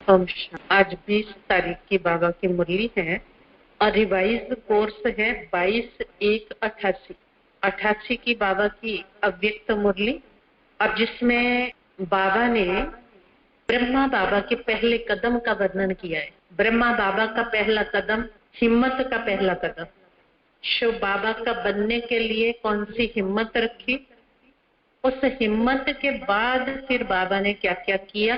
आज 20 तारीख की बाबा की मुरली है और रिवाइज कोर्स है 22/1/88। 88 की बाबा की अव्यक्त मुरली, और जिसमें बाबा ने ब्रह्मा बाबा के पहले कदम का वर्णन किया है। ब्रह्मा बाबा का पहला कदम, हिम्मत का पहला कदम। शिव बाबा का बनने के लिए कौन सी हिम्मत रखी, उस हिम्मत के बाद फिर बाबा ने क्या क्या किया,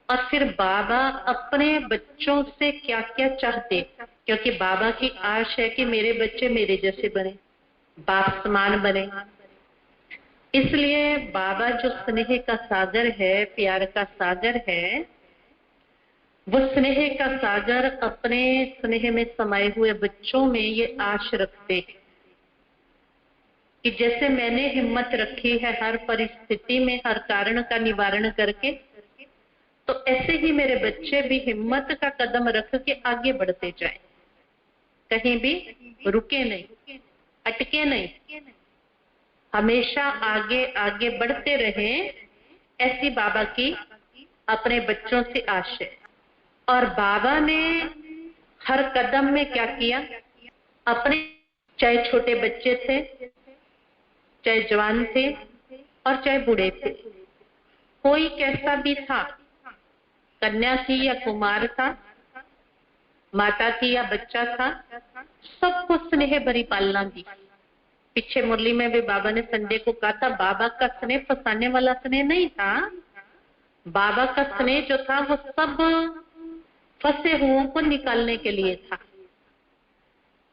और फिर बाबा अपने बच्चों से क्या क्या चाहते, क्योंकि बाबा की आश है कि मेरे बच्चे मेरे जैसे बने, बाप समान बने। इसलिए बाबा जो स्नेह का सागर है, प्यार का सागर है, वो स्नेह का सागर अपने स्नेह में समाये हुए बच्चों में ये आश रखते हैं कि जैसे मैंने हिम्मत रखी है हर परिस्थिति में हर कारण का निवारण करके, तो ऐसे ही मेरे बच्चे भी हिम्मत का कदम रख के आगे बढ़ते जाएं, कहीं भी रुके नहीं, अटके नहीं, हमेशा आगे आगे बढ़ते रहें, ऐसी बाबा की अपने बच्चों से आश है। और बाबा ने हर कदम में क्या किया, अपने चाहे छोटे बच्चे थे, चाहे जवान थे और चाहे बूढ़े थे, कोई कैसा भी था, कन्या थी या कुमार था, माता थी या बच्चा था, सबको स्नेह भरी पालना दी। पीछे मुरली में भी बाबा ने संडे को कहा था, बाबा का स्नेह फंसाने वाला स्नेह नहीं था, बाबा का स्नेह जो था वो सब फंसे हुओं को निकालने के लिए था।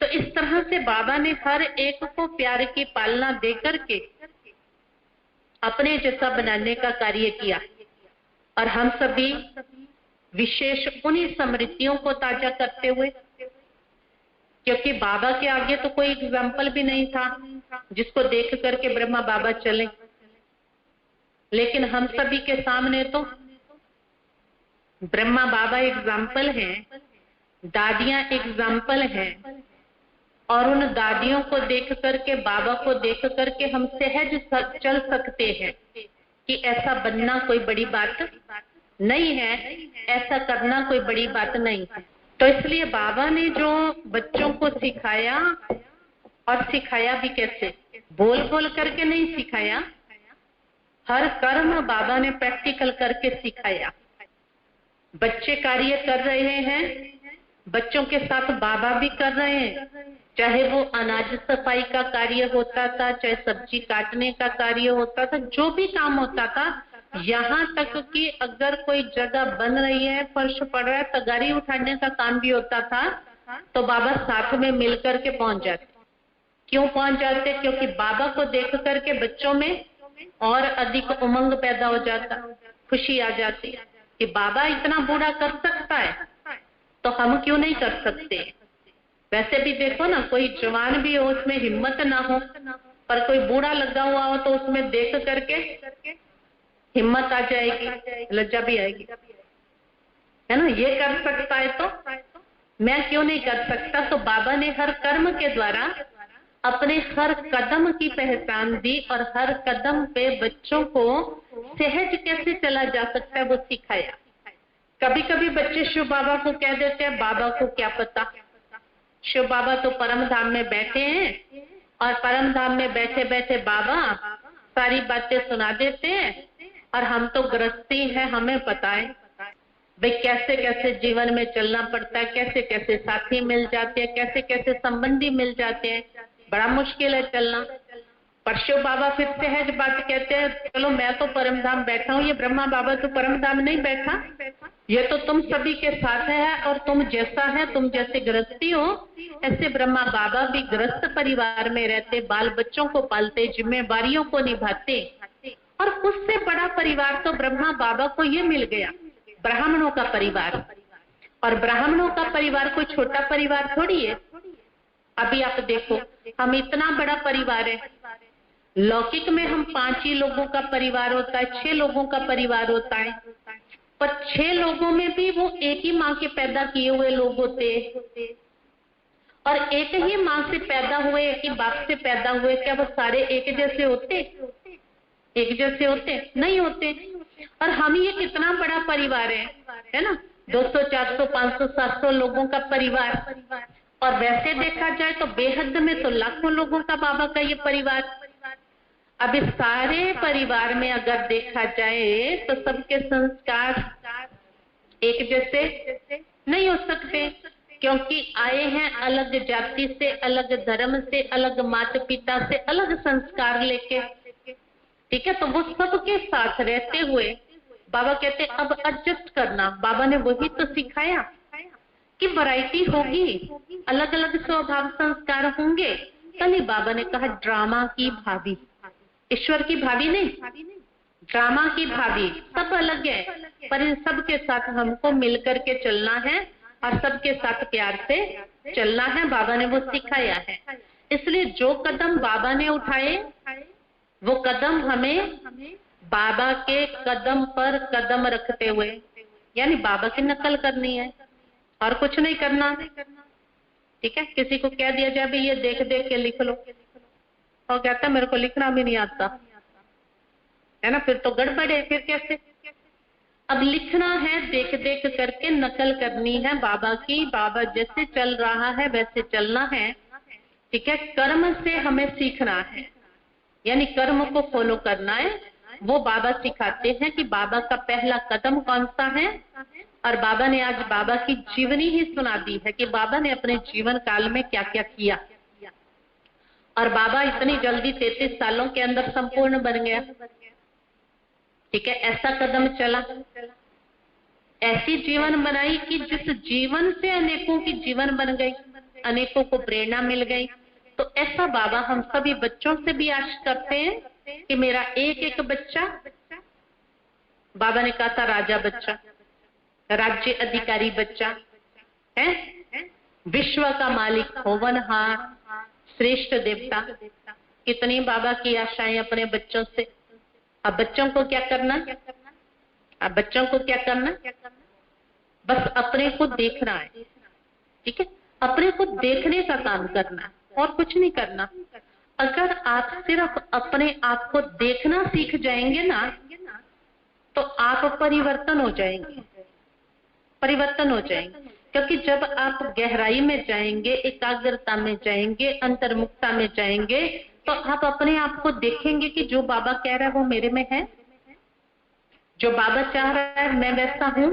तो इस तरह से बाबा ने हर एक को प्यार की पालना देकर के अपने जैसा बनाने का कार्य किया। और हम सभी विशेष उन्हीं स्मृतियों को ताजा करते हुए, क्योंकि बाबा के आगे तो कोई एग्जाम्पल भी नहीं था जिसको देख करके ब्रह्मा बाबा चले, लेकिन हम सभी के सामने तो ब्रह्मा बाबा एग्जाम्पल हैं, दादियां एग्जाम्पल हैं, और उन दादियों को देख करके, बाबा को देख करके हम सहज चल सकते हैं कि ऐसा बनना कोई बड़ी बात नहीं है, ऐसा करना कोई बड़ी बात नहीं है। तो इसलिए बाबा ने जो बच्चों को सिखाया, और सिखाया भी कैसे, बोल बोल करके नहीं सिखाया, हर कर्म बाबा ने प्रैक्टिकल करके सिखाया। बच्चे कार्य कर रहे हैं, बच्चों के साथ बाबा भी कर रहे हैं, चाहे वो अनाज सफाई का कार्य होता था, चाहे सब्जी काटने का कार्य होता था, जो भी काम होता था, यहाँ तक कि अगर कोई जगह बन रही है, फर्श पड़ रहा है, तगारी उठाने का काम भी होता था, तो बाबा साथ में मिलकर के पहुंच जाते। क्यों पहुंच जाते? क्योंकि बाबा को देख करके बच्चों में और अधिक उमंग पैदा हो जाता, खुशी आ जाती कि बाबा इतना बूढ़ा कर सकता है, तो हम क्यों नहीं कर सकते। वैसे भी देखो ना, कोई जवान भी हो उसमें हिम्मत ना हो, पर कोई बूढ़ा लगा हुआ हो तो उसमें देख करके हिम्मत आ जाएगी, लज्जा भी आएगी, है ना। ये कर सकता है तो मैं क्यों नहीं कर सकता। तो बाबा ने हर कर्म के द्वारा अपने हर कदम की पहचान दी, और हर कदम पे बच्चों को सहज कैसे चला जा सकता है वो सिखाया। कभी कभी बच्चे शिव बाबा को कह देते हैं, बाबा को क्या पता, शिव बाबा तो परम धाम में बैठे हैं, और परम धाम में बैठे बैठे बाबा सारी बातें सुना देते हैं, और हम तो गृहस्थी है, हमें पता है भाई कैसे कैसे जीवन में चलना पड़ता है, कैसे कैसे साथी मिल जाते हैं, कैसे कैसे संबंधी मिल जाते हैं, बड़ा मुश्किल है चलना। पर शिव बाबा फिर सहज बात कहते हैं, चलो मैं तो परम धाम बैठा हूँ, ये ब्रह्मा बाबा तो परम धाम नहीं बैठा, ये तो तुम सभी के साथ है, और तुम जैसा है, तुम जैसे गृहस्थी हो, ऐसे ब्रह्मा बाबा भी गृहस्थ परिवार में रहते, बाल बच्चों को पालते, जिम्मेवारियों को निभाते, और उससे बड़ा परिवार तो ब्रह्मा बाबा को ये मिल गया, ब्राह्मणों का परिवार। और ब्राह्मणों का परिवार कोई छोटा परिवार थोड़ी है। अभी आप देखो, हम इतना बड़ा परिवार है, लौकिक में हम 5 ही लोगों का परिवार होता है, 6 लोगों का परिवार होता है, पर 6 लोगों में भी वो एक ही माँ के पैदा किए हुए लोग होते, और एक ही माँ से पैदा हुए, एक ही बाप से पैदा हुए, क्या वो सारे एक जैसे होते? एक जैसे होते नहीं होते। और हम ये कितना बड़ा परिवार है, है ना, 200, 400, 500, 700 लोगों का परिवार। और वैसे देखा जाए तो बेहद में तो लाखों लोगों का बाबा का ये परिवार। अब इस सारे परिवार में अगर देखा जाए तो सबके संस्कार एक जैसे नहीं हो सकते, क्योंकि आए हैं अलग जाति से, अलग धर्म से, अलग माता पिता से, अलग संस्कार लेके। ठीक है, तो वो सबके साथ रहते हुए बाबा कहते अब एडजस्ट करना। बाबा ने वही तो सिखाया कि वैरायटी होगी, अलग अलग स्वभाव संस्कार होंगे। कल ही बाबा ने कहा ड्रामा की भाभी, ईश्वर की भाभी नहीं, ड्रामा की भाभी, सब अलग है, पर इन सब के साथ हमको मिलकर के चलना है और सबके साथ प्यार से चलना है। बाबा ने वो सिखाया है। इसलिए जो कदम बाबा ने उठाए वो कदम हमें बाबा के कदम पर कदम रखते हुए, यानी बाबा की नकल करनी है और कुछ नहीं करना। ठीक है, किसी को कह दिया जाए भाई ये देख देख के लिख लो, और कहता मेरे को लिखना भी नहीं आता, है ना, फिर तो गड़बड़ है, फिर कैसे। अब लिखना है देख देख करके, नकल करनी है बाबा की। बाबा जैसे चल रहा है वैसे चलना है। ठीक है, कर्म से हमें सीखना है, यानी कर्म को फॉलो करना है। वो बाबा सिखाते हैं कि बाबा का पहला कदम कौन सा है। और बाबा ने आज बाबा की जीवनी ही सुना दी है कि बाबा ने अपने जीवन काल में क्या क्या किया। और बाबा इतनी जल्दी 33 सालों के अंदर संपूर्ण बन गया। ठीक है, ऐसा कदम चला, ऐसी जीवन बनाई कि जिस जीवन से अनेकों की जीवन बन गई, अनेकों को प्रेरणा मिल गई। तो ऐसा बाबा हम सभी बच्चों से भी आश करते हैं कि मेरा एक एक बच्चा, बाबा ने कहा था राजा बच्चा, राज्य अधिकारी बच्चा है, विश्व का मालिक, होवनहार, श्रेष्ठ देवता। कितनी बाबा की आशाएं अपने बच्चों से। अब बच्चों को क्या करना, अब बच्चों को क्या करना, बस अपने को देखना है। ठीक है, अपने को देखने का काम करना है और कुछ नहीं करना। अगर आप सिर्फ अपने आप को देखना सीख जाएंगे ना, तो आप परिवर्तन हो जाएंगे, परिवर्तन हो जाएंगे। क्योंकि जब आप गहराई में जाएंगे, एकाग्रता में जाएंगे, अंतर्मुखता में जाएंगे, तो आप अपने आप को देखेंगे कि जो बाबा कह रहा है वो मेरे में है, जो बाबा चाह रहा है मैं वैसा हूँ।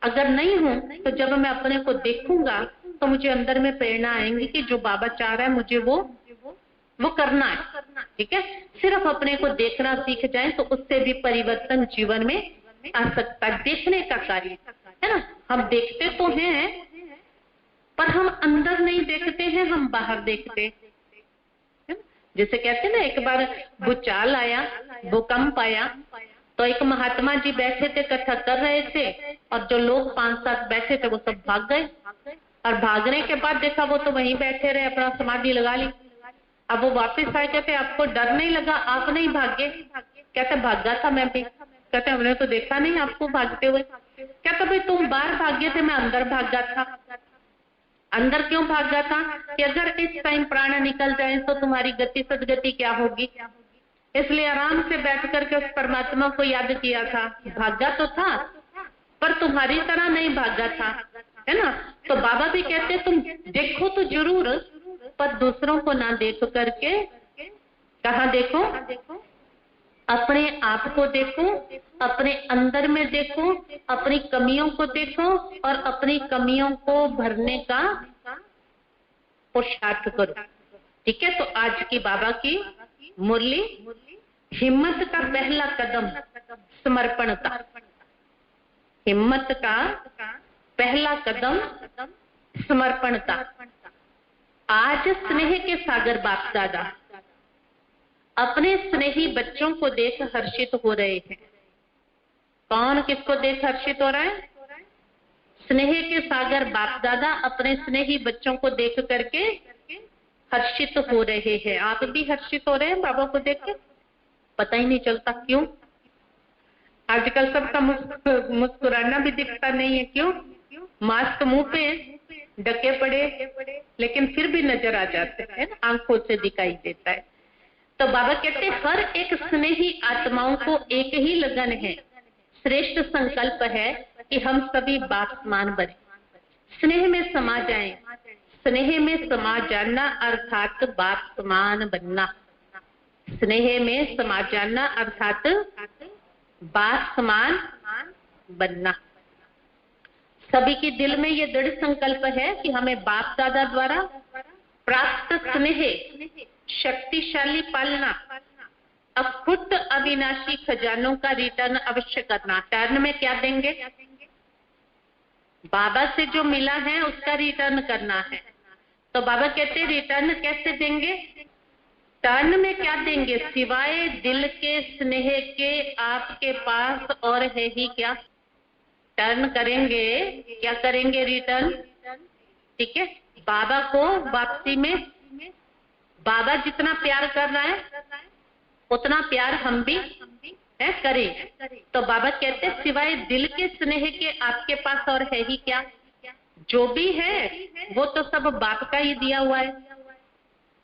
अगर नहीं हूँ तो जब मैं अपने को देखूंगा तो मुझे अंदर में प्रेरणा आएंगी कि जो बाबा चाह रहा है मुझे वो करना है। ठीक है, सिर्फ अपने को देखना सीख जाए तो उससे भी परिवर्तन जीवन में आ सकता है। देखने का कार्य है ना, हम देखते तो हैं पर हम अंदर नहीं देखते हैं, हम बाहर देखते हैं। जैसे कहते हैं ना, एक बार भूचाल आया, भूकंप आया, तो एक महात्मा जी बैठे थे, कथा कर रहे थे, और जो लोग 5-7 बैठे थे वो सब भाग गए। और भागने के बाद देखा वो तो वहीं बैठे रहे, अपना समाधि लगा ली। अब वो वापस आए, कहते आपको डर नहीं लगा, आप नहीं भागे? कहते भागा था मैं भी। कहते हमने तो देखा नहीं आपको भागते हुए। कहते भाई तुम बाहर भागे थे, मैं अंदर भागा था। अंदर क्यों भागा था? कि अगर इस टाइम प्राण निकल जाए तो तुम्हारी गति सदगति क्या होगी। इसलिए आराम से बैठ करके उस परमात्मा को याद किया था। भागा तो था पर तुम्हारी तरह नहीं भागा था, है ना। तो बाबा भी कहते तुम देखो तो जरूर, पर दूसरों को ना देख करके कहाँ देखो, अपने आप को देखो, अपने अंदर में देखो, अपनी कमियों को देखो और अपनी कमियों को भरने का पुरुषार्थ करो। ठीक है, तो आज की बाबा की मुरली, हिम्मत का पहला कदम समर्पण का, हिम्मत का पहला कदम समर्पण का। आज स्नेह के सागर बाप दादा अपने स्नेही बच्चों को देख हर्षित हो रहे हैं। कौन किसको देख हर्षित हो रहा है? स्नेह के सागर बाप दादा अपने स्नेही बच्चों को देख करके हर्षित हो रहे हैं। आप भी हर्षित हो रहे हैं बाबा को देख के? पता ही नहीं चलता क्यों। आजकल सबका मुस्कुराना भी दिखता नहीं है। क्यों? मास्क मुंह पे ढके पड़े, लेकिन फिर भी नजर आ जाते हैं, आंखों से दिखाई देता है। तो बाबा कहते हर एक स्नेही आत्माओं को एक ही लगन है, श्रेष्ठ संकल्प है कि हम सभी बाप समान बने, स्नेह में समा जाएं। स्नेह में समा जाना अर्थात बाप समान बनना। स्नेह में समा जाना अर्थात बाप समान बनना। सभी के दिल में ये दृढ़ संकल्प है कि हमें बाप दादा द्वारा प्राप्त स्नेह, शक्तिशाली पालना, अखुट अविनाशी खजानों का रिटर्न अवश्य करना। टर्न में क्या देंगे? बाबा से जो मिला है उसका रिटर्न करना है। तो बाबा कहते हैं रिटर्न कैसे देंगे? टर्न में क्या देंगे? सिवाय दिल के स्नेह के आपके पास और है ही क्या? टर्न करेंगे, क्या करेंगे? रिटर्न। ठीक है, बाबा को वापसी में बाबा जितना प्यार कर रहा है उतना प्यार हम भी है करें। तो बाबा कहते हैं सिवाय दिल के स्नेह के आपके पास और है ही क्या? जो भी है वो तो सब बाप का ही दिया हुआ है।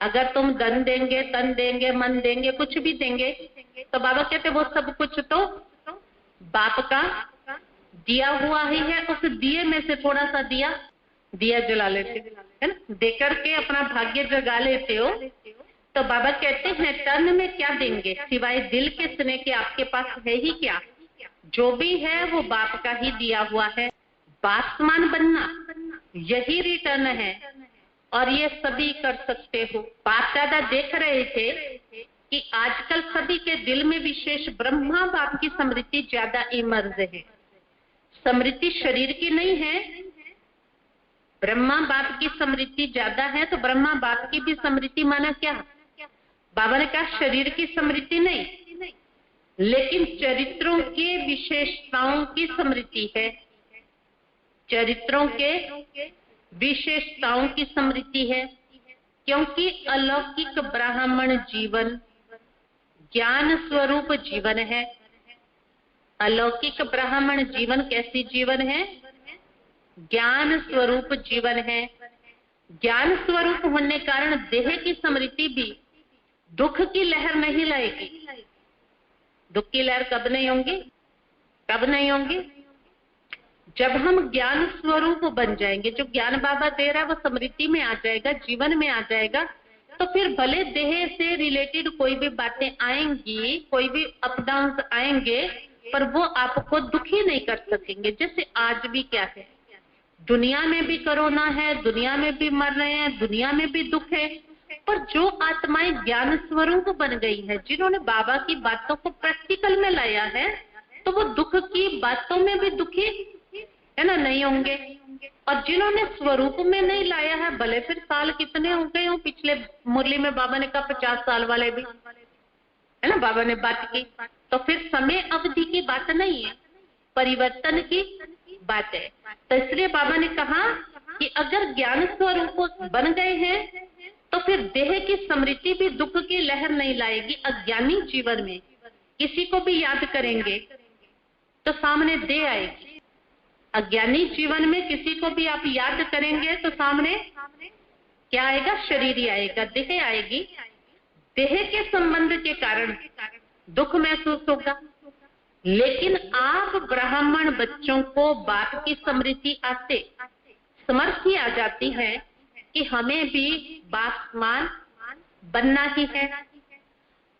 अगर तुम धन देंगे, तन देंगे, मन देंगे, कुछ भी देंगे, तो बाबा कहते वो सब कुछ तो बाप का दिया हुआ ही है। उस दिए में से थोड़ा सा दिया जला लेते है ना, देकर के अपना भाग्य जगा लेते हो। तो बाबा कहते हैं टर्न में क्या देंगे? सिवाय दिल के स्नेह के आपके पास है ही क्या? जो भी है वो बाप का ही दिया हुआ है। बाप समान बनना, यही रिटर्न है और ये सभी कर सकते हो। बाप दादा देख रहे थे कि आजकल सभी के दिल में विशेष ब्रह्मा बाप की स्मृति ज्यादा इमर्ज है। स्मृति शरीर की नहीं है, ब्रह्मा बाप की स्मृति ज्यादा है। तो ब्रह्मा बाप की भी स्मृति माना क्या? बाबा ने कहा शरीर की स्मृति नहीं, लेकिन चरित्रों के विशेषताओं की स्मृति है। चरित्रों के विशेषताओं की स्मृति है, क्योंकि अलौकिक ब्राह्मण जीवन ज्ञान स्वरूप जीवन है। अलौकिक ब्राह्मण जीवन कैसी जीवन है? ज्ञान स्वरूप जीवन है। ज्ञान स्वरूप होने कारण देह की स्मृति भी दुख की लहर नहीं लाएगी। दुख की लहर कब नहीं होंगी? कब नहीं होंगी? जब हम ज्ञान स्वरूप बन जाएंगे। जो ज्ञान बाबा दे रहा है वो स्मृति में आ जाएगा, जीवन में आ जाएगा। तो फिर भले देह से रिलेटेड कोई भी बातें आएंगी, कोई भी अप डाउन आएंगे, पर वो आपको दुखी नहीं कर सकेंगे। जैसे आज भी क्या है, दुनिया में भी कोरोना है, दुनिया में भी मर रहे हैं, दुनिया में भी दुख है, पर जो आत्माएं ज्ञान स्वरूप बन गई है, जिन्होंने बाबा की बातों को प्रैक्टिकल में लाया है, तो वो दुख की बातों में भी दुखी है ना नहीं होंगे। और जिन्होंने स्वरूप में नहीं लाया है, भले फिर साल कितने हो गए हो, पिछले मुरली में बाबा ने कहा 50 साल वाले भी है ना, बाबा ने बात की। तो फिर समय अवधि की बात नहीं है, परिवर्तन की बात है। तो इसलिए बाबा ने कहा कि अगर ज्ञान स्वरूप बन गए हैं तो फिर देह की स्मृति भी दुख की लहर नहीं लाएगी। अज्ञानी जीवन में किसी को भी याद करेंगे तो सामने देह आएगी। अज्ञानी जीवन में किसी को भी आप याद करेंगे तो सामने क्या आएगा? शरीर ही आएगा, देह आएगी। देह के संबंध के कारण दुख महसूस होगा। लेकिन आप ब्राह्मण बच्चों को बाप की स्मृति आते समर्थी आ जाती है कि हमें भी बाप समान बनना ही है।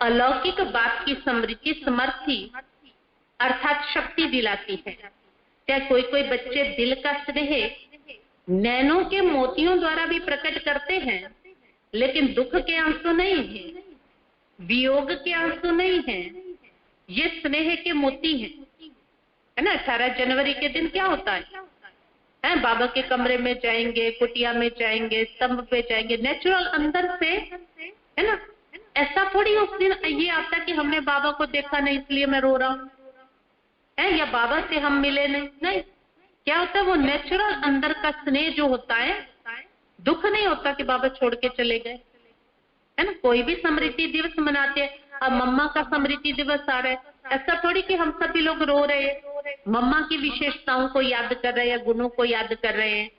अलौकिक बाप की स्मृति समर्थी अर्थात शक्ति दिलाती है। क्या कोई कोई बच्चे दिल का स्नेह नैनों के मोतियों द्वारा भी प्रकट करते हैं, लेकिन दुख के आंसू नहीं है, वियोग के आंसू नहीं है, ये स्नेह के मोती हैं, है ना। 18 जनवरी के दिन क्या होता है? बाबा के कमरे में जाएंगे, कुटिया में जाएंगे, स्तंभ पे जाएंगे, नेचुरल अंदर से, है ना। ऐसा थोड़ी उस दिन ये आता कि हमने बाबा को देखा नहीं इसलिए मैं रो रहा हूँ, है, या बाबा से हम मिले नहीं। क्या होता है? वो नेचुरल अंदर का स्नेह जो होता है, दुख नहीं होता कि बाबा छोड़ के चले गए, है ना। कोई भी स्मृति दिवस मनाते हैं। अब मम्मा का स्मृति दिवस आ रहा है, ऐसा थोड़ी कि हम सभी लोग रो रहे हैं, मम्मा की विशेषताओं को याद कर रहे हैं, गुणों को याद कर रहे हैं।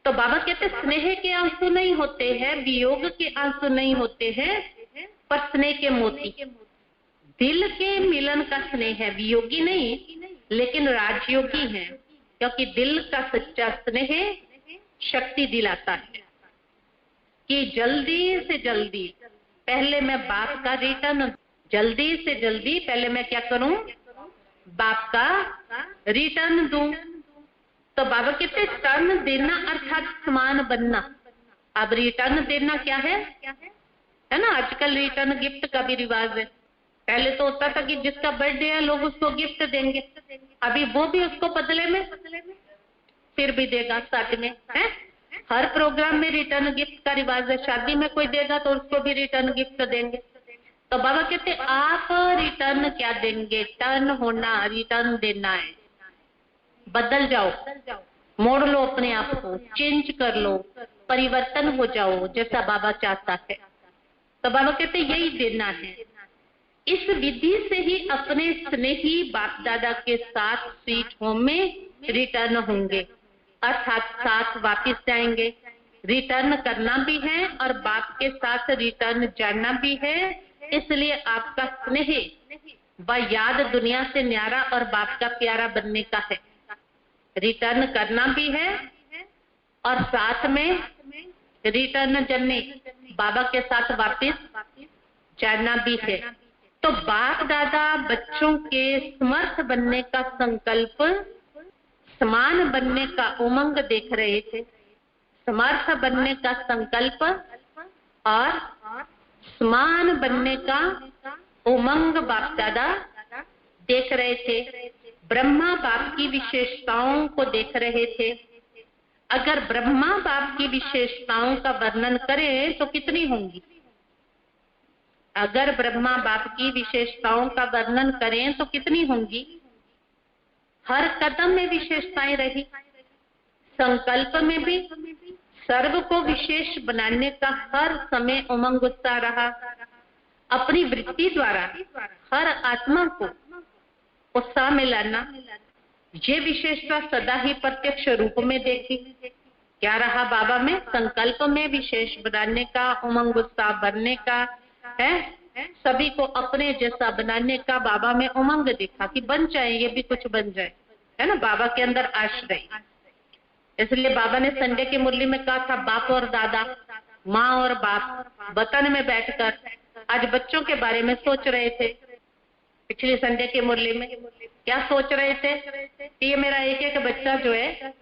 तो बाबा कहते स्नेह के आंसू नहीं होते हैं, वियोग के आंसू नहीं होते हैं, पर स्नेह के मोती, दिल के मिलन का स्नेह है। वियोगी नहीं, लेकिन राजयोगी है। क्योंकि दिल का सच्चा स्नेह शक्ति दिलाता है कि जल्दी से जल्दी पहले मैं बाप का रिटर्न, जल्दी से जल्दी पहले मैं क्या करूं, बाप का रिटर्न दूं। तो बाबा कहते टर्न देना अर्थात समान बनना। अब रिटर्न देना क्या है ना, आजकल रिटर्न गिफ्ट का भी रिवाज है। पहले तो होता था कि जिसका बर्थडे है लोग उसको गिफ्ट देंगे, अभी वो भी उसको बदले में फिर भी देगा साथ में है। हर प्रोग्राम में रिटर्न गिफ्ट का रिवाज है, शादी में कोई देगा तो उसको भी रिटर्न गिफ्ट देंगे। तो बाबा कहते आप रिटर्न क्या देंगे, टर्न होना, रिटर्न देना है। बदल जाओ, मोड़ लो अपने आप को, चेंज कर लो, परिवर्तन हो जाओ जैसा बाबा चाहता है। तो बाबा कहते यही देना है। इस विधि से ही अपने स्नेही बाप दादा के साथ स्वीट होम में रिटर्न होंगे, अर्थात साथ वापिस जाएंगे। रिटर्न करना भी है और बाप के साथ रिटर्न जाना भी है, इसलिए आपका स्नेह व याद दुनिया से न्यारा और बाप का प्यारा बनने का है। रिटर्न करना भी है और साथ में रिटर्न जन्ने बाबा के साथ वापिस जाना भी है। तो बाप दादा बच्चों के समर्थ बनने का संकल्प, समान बनने का उमंग देख रहे थे। समर्थ बनने का संकल्प और समान बनने का उमंग बाप दादा देख रहे थे। ब्रह्मा बाप की विशेषताओं को देख रहे थे। अगर ब्रह्मा बाप की विशेषताओं का वर्णन करें तो कितनी होंगी, अगर ब्रह्मा बाप की विशेषताओं का वर्णन करें तो कितनी होंगी। हर कदम में विशेषताएं रही, संकल्प में भी सर्व को विशेष बनाने का हर समय उमंग उत्साह रहा। अपनी वृत्ति द्वारा हर आत्मा को उत्साह में लाना, ये विशेषता सदा ही प्रत्यक्ष रूप में देखी। क्या रहा बाबा में, संकल्प में विशेष बनाने का, उमंग उत्साह बनने का है, सभी को अपने जैसा बनाने का बाबा में उमंग देखा कि बन जाए, ये भी कुछ बन जाए, है ना, बाबा के अंदर आश्रय। इसलिए बाबा ने संडे की मुरली में कहा था, बाप और दादा, माँ और बाप वतन में बैठकर आज बच्चों के बारे में सोच रहे थे। पिछले संडे के मुरली में क्या सोच रहे थे कि ये मेरा एक एक बच्चा जो है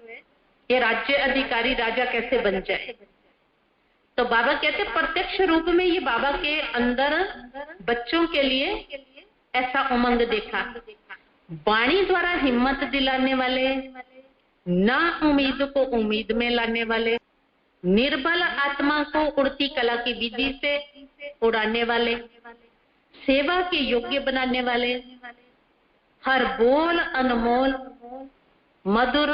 ये राज्य अधिकारी राजा कैसे बन जाए। तो बाबा कहते प्रत्यक्ष रूप में ये बाबा के अंदर बच्चों के लिए ऐसा उमंग देखा। वाणी द्वारा हिम्मत दिलाने वाले, ना उम्मीद को उम्मीद में लाने वाले, निर्बल आत्मा को उड़ती कला की विधि से उड़ाने वाले, सेवा के योग्य बनाने वाले, हर बोल अनमोल मधुर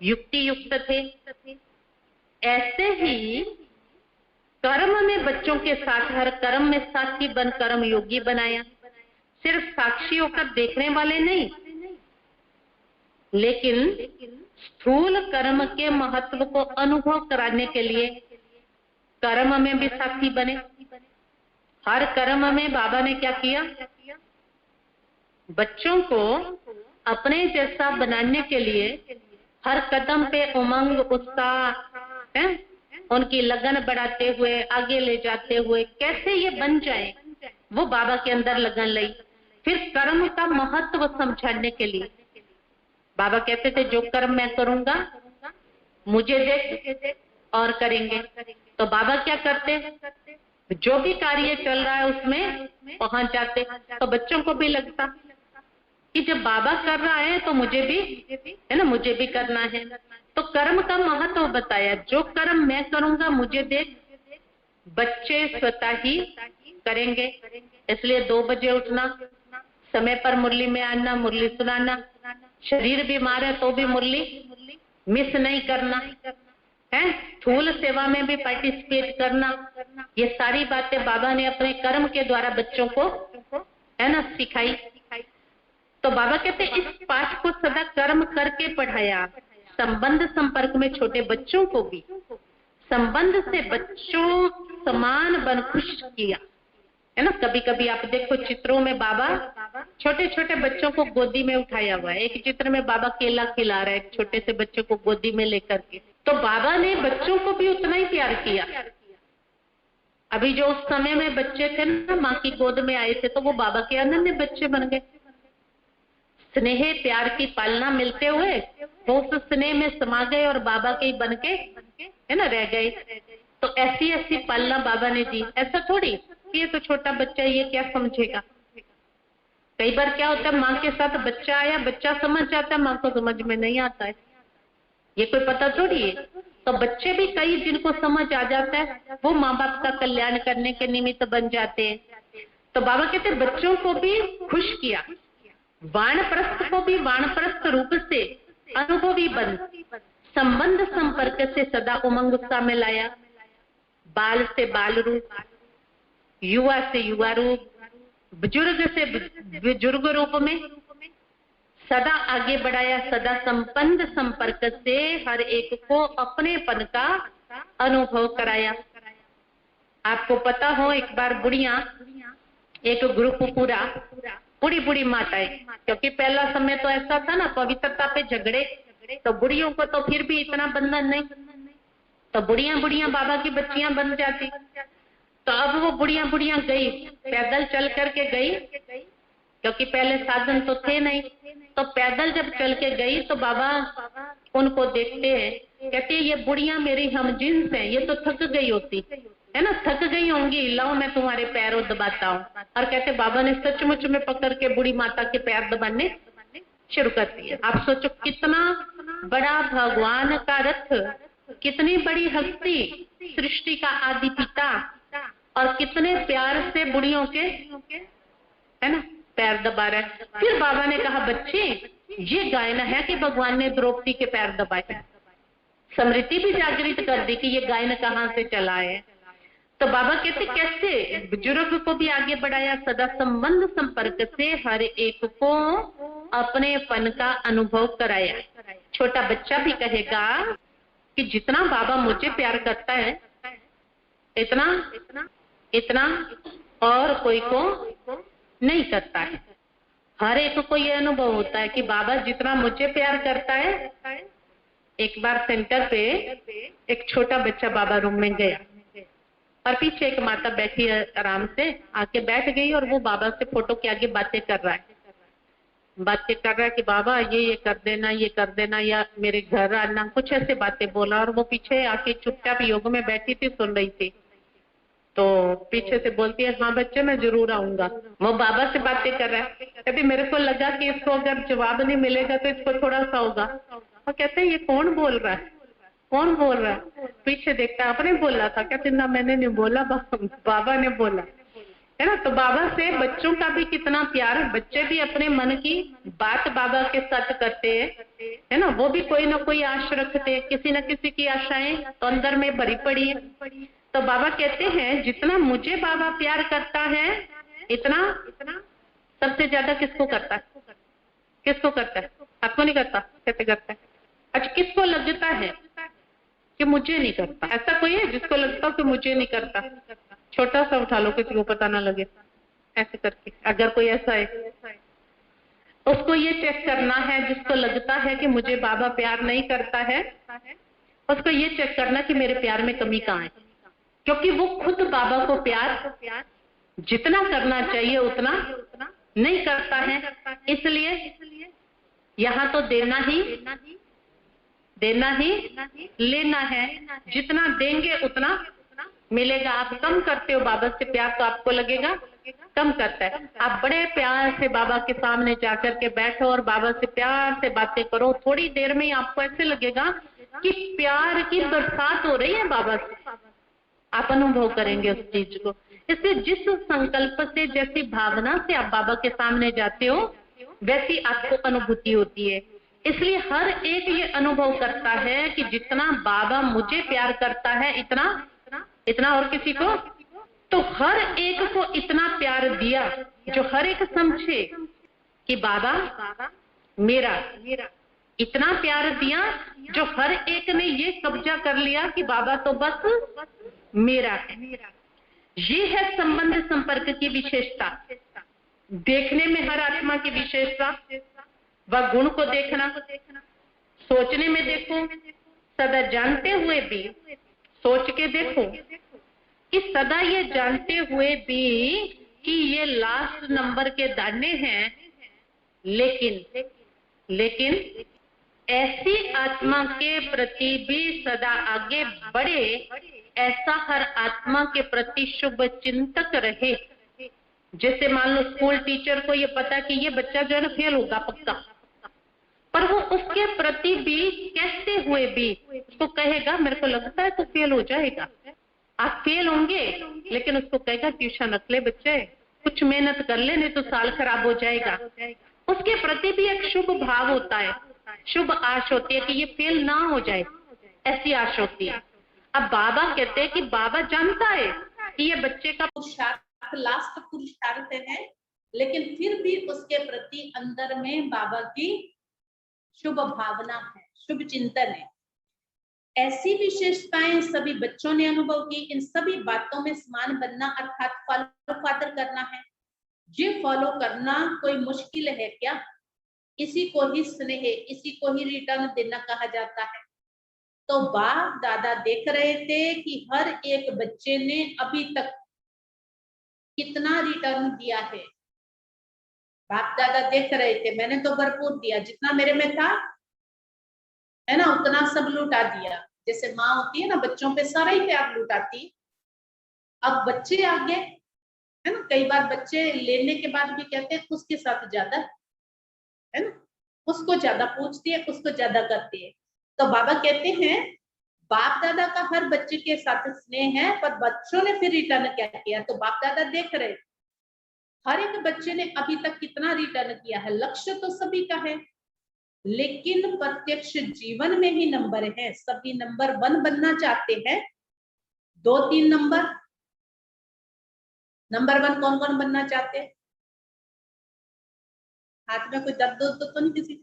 युक्ति युक्त थे। ऐसे ही कर्म में बच्चों के साथ हर कर्म में साक्षी बन कर्म योगी बनाया। सिर्फ साक्षी होकर देखने वाले नहीं, लेकिन स्थूल कर्म के महत्व को अनुभव कराने के लिए कर्म में भी साक्षी बने। हर कर्म में बाबा ने क्या किया, बच्चों को अपने जैसा बनाने के लिए हर कदम पे उमंग उत्साह है, उनकी लगन बढ़ाते हुए, आगे ले जाते हुए कैसे ये बन जाए, वो बाबा के अंदर लगन लाई। फिर कर्म का महत्व समझाने के लिए बाबा कहते थे, जो कर्म मैं करूंगा मुझे देख और करेंगे। तो बाबा क्या करते, जो भी कार्य चल रहा है उसमें पहुंच जाते। तो बच्चों को भी लगता कि जब बाबा कर रहा है तो मुझे भी, है ना, मुझे भी करना है। तो कर्म का महत्व बताया, जो कर्म मैं करूंगा मुझे देख बच्चे स्वतः ही करेंगे। इसलिए 2 बजे उठना, समय पर मुरली में आना, मुरली सुनाना, शरीर बीमार है तो भी मुरली मिस नहीं करना है, स्थूल सेवा में भी पार्टिसिपेट करना। ये सारी बातें बाबा ने अपने कर्म के द्वारा बच्चों को, है ना, सिखाई। तो बाबा कहते इस पाठ को सदा कर्म करके पढ़ाया। संबंध संपर्क में छोटे बच्चों को भी संबंध से बच्चों समान बन खुश किया, है ना। कभी कभी आप देखो चित्रों में बाबा छोटे छोटे बच्चों को गोदी में उठाया हुआ है। एक चित्र में बाबा केला खिला रहा है एक छोटे से बच्चे को गोदी में लेकर के। तो बाबा ने बच्चों को भी उतना ही प्यार किया। अभी जो उस समय में बच्चे थे ना, माँ की गोद में आए थे, तो वो बाबा के अनन्य बच्चे बन गए। स्नेह प्यार की पालना मिलते हुए वो उस स्नेह में समा गए और बाबा के ही बन के है ना रह गए। तो ऐसी ऐसी पालना बाबा ने दी। ऐसा थोड़ी कि ये तो छोटा बच्चा, ये क्या समझेगा। कई बार क्या होता है, माँ के साथ बच्चा आया, बच्चा समझ जाता है, माँ को समझ में नहीं आता है। ये कोई पता थोड़ी है। तो बच्चे भी कई जिनको समझ आ जाता है, वो माँ बाप का कल्याण करने के निमित्त बन जाते हैं। तो बाबा कहते बच्चों को भी खुश किया, वानप्रस्थ को भी वानप्रस्थ रूप से अनुभवी बन संबंध संपर्क से सदा उमंग उत्साह में लाया। बाल से बाल रूप, युवा से युवा रूप, बुजुर्ग से बुजुर्ग रूप में सदा आगे बढ़ाया। सदा संबंध संपर्क से हर एक को अपनेपन का अनुभव कराया। आपको पता हो, एक बार बुढ़िया, एक ग्रुप पूरा बुढ़ी बुढ़ी माताएं, क्योंकि पहला समय तो ऐसा था ना, पवित्रता पे झगड़े, तो बुढ़ियों को तो फिर भी इतना बंधन नहीं, तो बुढ़िया बुढ़िया बाबा की बच्चियां बन जाती। तो अब वो बुढ़िया बुढ़िया गई, पैदल चल करके गई, क्योंकि पहले साधन तो थे नहीं। तो पैदल जब चल के गई तो बाबा उनको देखते हैं, कहते ये बुढ़िया मेरी हमजिन्स है, ये तो थक गई होती है ना, थक गई होंगी, लाओ मैं तुम्हारे पैरों दबाता हूँ। और कहते बाबा ने सचमुच में पकड़ के बूढ़ी माता के पैर दबाने शुरू कर दिए। आप सोचो कितना बड़ा भगवान का रथ, कितनी बड़ी हस्ती, सृष्टि का आदि पिता, और कितने प्यार से बुढ़ियों के है ना पैर दबा रहे हैं। फिर बाबा ने कहा बच्चे ये गायना है कि भगवान ने द्रौपदी के पैर दबाए। स्मृति भी जागृत कर दी कि ये गायन कहाँ से चला है। तो बाबा कहते कैसे बुजुर्ग को भी आगे बढ़ाया, सदा संबंध संपर्क से हर एक को अपनेपन का अनुभव कराया। छोटा बच्चा भी कहेगा कि जितना बाबा मुझे प्यार करता है इतना इतना और कोई को नहीं करता है। हर एक को यह अनुभव होता है कि बाबा जितना मुझे प्यार करता है। एक बार सेंटर पे एक छोटा बच्चा बाबा रूम में गया और पीछे एक माता बैठी आराम से आके बैठ गई और वो बाबा से फोटो के आगे बातें कर रहा है कि बाबा ये कर देना, ये कर देना, या मेरे घर आना, कुछ ऐसे बातें बोला। और वो पीछे आके चुपचाप योग में बैठी थी, सुन रही थी। तो पीछे से बोलती है हाँ बच्चे मैं जरूर आऊंगा। वो बाबा से बातें कर रहा है। कहती मेरे को लगा कि इसको अगर जवाब नहीं मिलेगा तो इसको थोड़ा सा होगा। और कहते हैं ये कौन बोल रहा है, कौन बोल रहा है? पीछे देखता आपने बोला था। कहते ना मैंने नहीं बोला, बाबा ने बोला है ना। तो बाबा से बच्चों का भी कितना प्यार, बच्चे भी अपने मन की बात बाबा के साथ करते हैं है ना। वो भी कोई ना कोई आश रखते हैं, किसी न किसी की आशाएं तो अंदर में भरी पड़ी है। तो बाबा कहते हैं जितना मुझे बाबा प्यार करता है इतना सबसे ज्यादा किसको करता है? किसको करता है? आपको नहीं करता? कैसे करता है? अच्छा किसको लगता है कि मुझे नहीं करता? ऐसा कोई है जिसको लगता हो कि मुझे नहीं करता? छोटा सा उठा लो, किसी को पता ना लगे ऐसे करके। अगर कोई ऐसा है उसको ये चेक करना है, जिसको लगता है कि मुझे बाबा प्यार नहीं करता है उसको ये चेक करना कि मेरे प्यार में कमी कहाँ है। क्योंकि वो खुद बाबा को प्यार जितना करना चाहिए उतना नहीं करता है। इसलिए यहाँ तो देना ही लेना है। जितना देंगे उतना मिलेगा। आप कम करते हो बाबा से प्यार तो आपको लगेगा कम करता है। आप बड़े प्यार से बाबा के सामने जाकर के बैठो और बाबा से प्यार से बातें करो, थोड़ी देर में ही आपको ऐसे लगेगा कि प्यार की बरसात हो रही है बाबा से। आप अनुभव करेंगे उस चीज को। इसलिए जिस संकल्प से, जैसी भावना से आप बाबा के सामने जाते हो वैसी आपको अनुभूति होती है। इसलिए हर एक ये अनुभव करता है कि जितना बाबा मुझे प्यार करता है इतना और किसी को, तो हर एक को इतना प्यार दिया जो हर एक समझे कि बाबा मेरा, इतना प्यार दिया जो हर एक ने ये कब्जा कर लिया कि बाबा तो बस मेरा है। ये है संबंध संपर्क की विशेषता। देखने में हर आत्मा की विशेषता व गुण को देखना, सोचने में देखो, सदा जानते हुए भी सोच के देखो कि सदा ये जानते हुए भी कि ये लास्ट नंबर के दाने हैं, लेकिन ऐसी आत्मा के प्रति भी सदा आगे बढ़े, ऐसा हर आत्मा के प्रति शुभ चिंतक रहे। जैसे मान लो स्कूल टीचर को ये पता कि ये बच्चा जो है ना फेल होगा पक्का, पर वो उसके प्रति भी कहते हुए भी उसको कहेगा मेरे को लगता है तो फेल हो जाएगा, आप फेल होंगे, लेकिन उसको कहेगा ट्यूशन रख ले बच्चे, कुछ मेहनत कर ले, नहीं तो साल खराब हो जाएगा। उसके प्रति भी एक शुभ भाव होता है, शुभ आश होती है कि ये फेल ना हो जाए, ऐसी आश होती है। अब बाबा कहते हैं कि बाबा जानता है कि ये बच्चे का पुरुषार्थ लास्ट पुरुषार्थ है, लेकिन फिर भी उसके प्रति अंदर में बाबा की शुभ भावना है, शुभ चिंतन है। ऐसी विशेषताएं सभी बच्चों ने अनुभव की। इन सभी बातों में समान बनना अर्थात फॉलो फादर करना है। ये फॉलो करना कोई मुश्किल है क्या? इसी को ही स्नेह, इसी को ही रिटर्न देना कहा जाता है। तो बाप दादा देख रहे थे कि हर एक बच्चे ने अभी तक कितना रिटर्न दिया है। बाप दादा देख रहे थे, मैंने तो भरपूर दिया, जितना मेरे में था है ना उतना सब लुटा दिया। जैसे माँ होती है ना बच्चों पे सारा ही प्यार लुटाती, अब बच्चे आगे है ना, कई बार बच्चे लेने के बाद भी कहते हैं उसके साथ ज्यादा है ना, उसको ज्यादा पूछती है, उसको ज्यादा करती है। तो बाबा कहते हैं बाप दादा का हर बच्चे के साथ स्नेह है, पर बच्चों ने फिर रिटर्न क्या किया? तो बाप दादा देख रहे हर एक बच्चे ने अभी तक कितना रिटर्न किया है। लक्ष्य तो सभी का है, लेकिन प्रत्यक्ष जीवन में ही नंबर है। सभी नंबर 1 बनना चाहते हैं। 2-3 नंबर 1 कौन कौन बनना चाहते हैं? हाथ में कोई दर्द तो नहीं किसी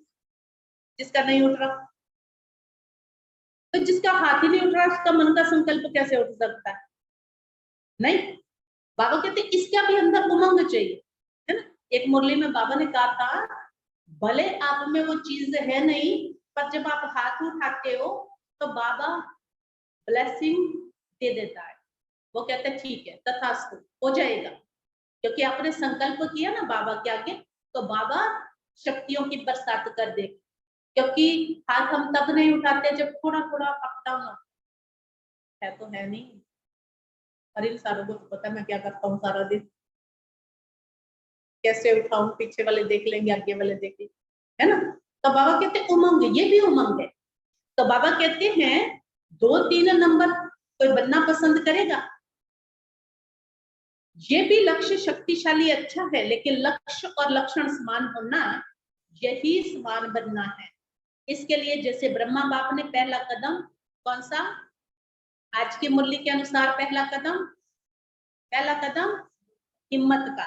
जिसका नहीं उठ रहा? तो जिसका हाथ ही नहीं उठ रहा उसका मन का संकल्प कैसे उठ सकता है? नहीं। बाबा कहते इसका भी अंदर उमंग चाहिए, है ना। एक मुरली में बाबा ने कहा था भले आप में वो चीज है नहीं, पर जब आप हाथ उठाते हो तो बाबा ब्लेसिंग दे देता है। वो कहते ठीक है तथास्तु हो जाएगा, क्योंकि आपने संकल्प किया ना बाबा के आगे, तो बाबा शक्तियों की बरसात कर दे। क्योंकि हाथ हम तब नहीं उठाते जब थोड़ा थोड़ा अप डाउन है, तो है नहीं। और इन सारों को तो पता मैं क्या करता हूँ सारा दिन, कैसे उठाऊं, पीछे वाले देख लेंगे, आगे वाले देखेंगे, है ना। तो बाबा कहते उमंग, ये भी उमंग है। तो बाबा कहते हैं 2-3 नंबर कोई बनना पसंद करेगा? ये भी लक्ष्य शक्तिशाली अच्छा है, लेकिन लक्ष्य और लक्षण समान होना, यही समान बनना है। इसके लिए जैसे ब्रह्मा बाप ने पहला कदम कौन सा, आज की मुरली के अनुसार पहला कदम हिम्मत का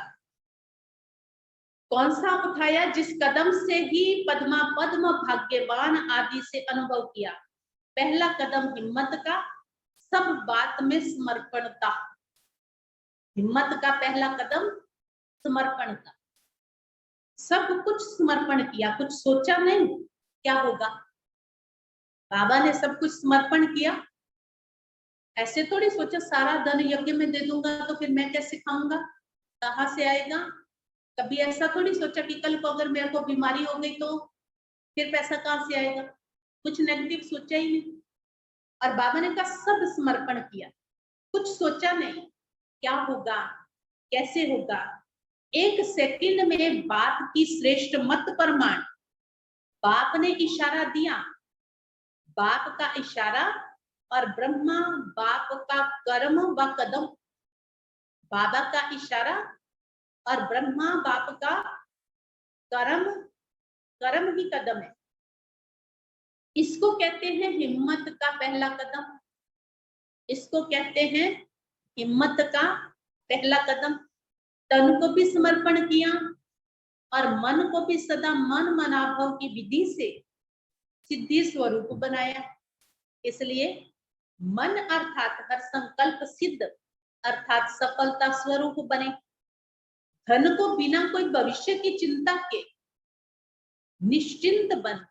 कौन सा उठाया? जिस कदम से ही पद्मा पद्म भाग्यवान आदि से अनुभव किया। पहला कदम हिम्मत का, सब बात में समर्पण का। हिम्मत का पहला कदम समर्पण का, सब कुछ समर्पण किया, कुछ सोचा नहीं क्या होगा। बाबा ने सब कुछ समर्पण किया। ऐसे थोड़ी सोचा सारा धन यज्ञ में दे दूंगा तो फिर मैं कैसे खाऊंगा, कहाँ से आएगा। कभी ऐसा थोड़ी सोचा कि कल को अगर मेरे को बीमारी हो गई तो फिर पैसा कहाँ से आएगा। कुछ नेगेटिव सोचा ही नहीं। और बाबा ने कहा सब समर्पण किया, कुछ सोचा नहीं क्या होगा, कैसे होगा। 1 सेकंड में बात की श्रेष्ठ मत प्रमाण। बाप ने इशारा दिया, बाप का इशारा और ब्रह्मा बाप का कर्म व कदम। बाबा का इशारा और ब्रह्मा बाप का कर्म ही कदम है। इसको कहते हैं हिम्मत का पहला कदम। इसको कहते हैं हिम्मत का पहला कदम। तन को भी समर्पण किया और मन को भी सदा मन मनाभव की विधि से सिद्धि स्वरूप बनाया। इसलिए मन अर्थात हर संकल्प सिद्ध अर्थात सफलता स्वरूप बने। धन को बिना कोई भविष्य की चिंता के निश्चिंत बन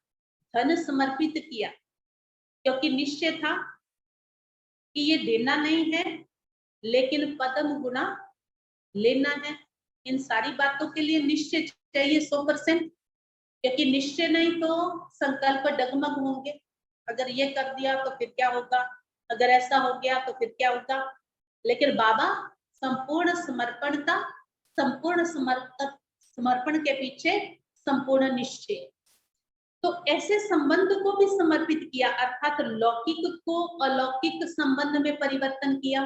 धन समर्पित किया, क्योंकि निश्चय था कि ये देना नहीं है लेकिन पद्म गुना लेना है। इन सारी बातों के लिए निश्चय चाहिए 100%, क्योंकि निश्चय नहीं तो संकल्प डगमग होंगे। अगर ये कर दिया तो फिर क्या होगा, अगर ऐसा हो गया तो फिर क्या होगा। लेकिन बाबा संपूर्ण समर्पणता, संपूर्ण समर्पण के पीछे संपूर्ण निश्चय। तो ऐसे संबंध को भी समर्पित किया, अर्थात लौकिक को अलौकिक संबंध में परिवर्तन किया,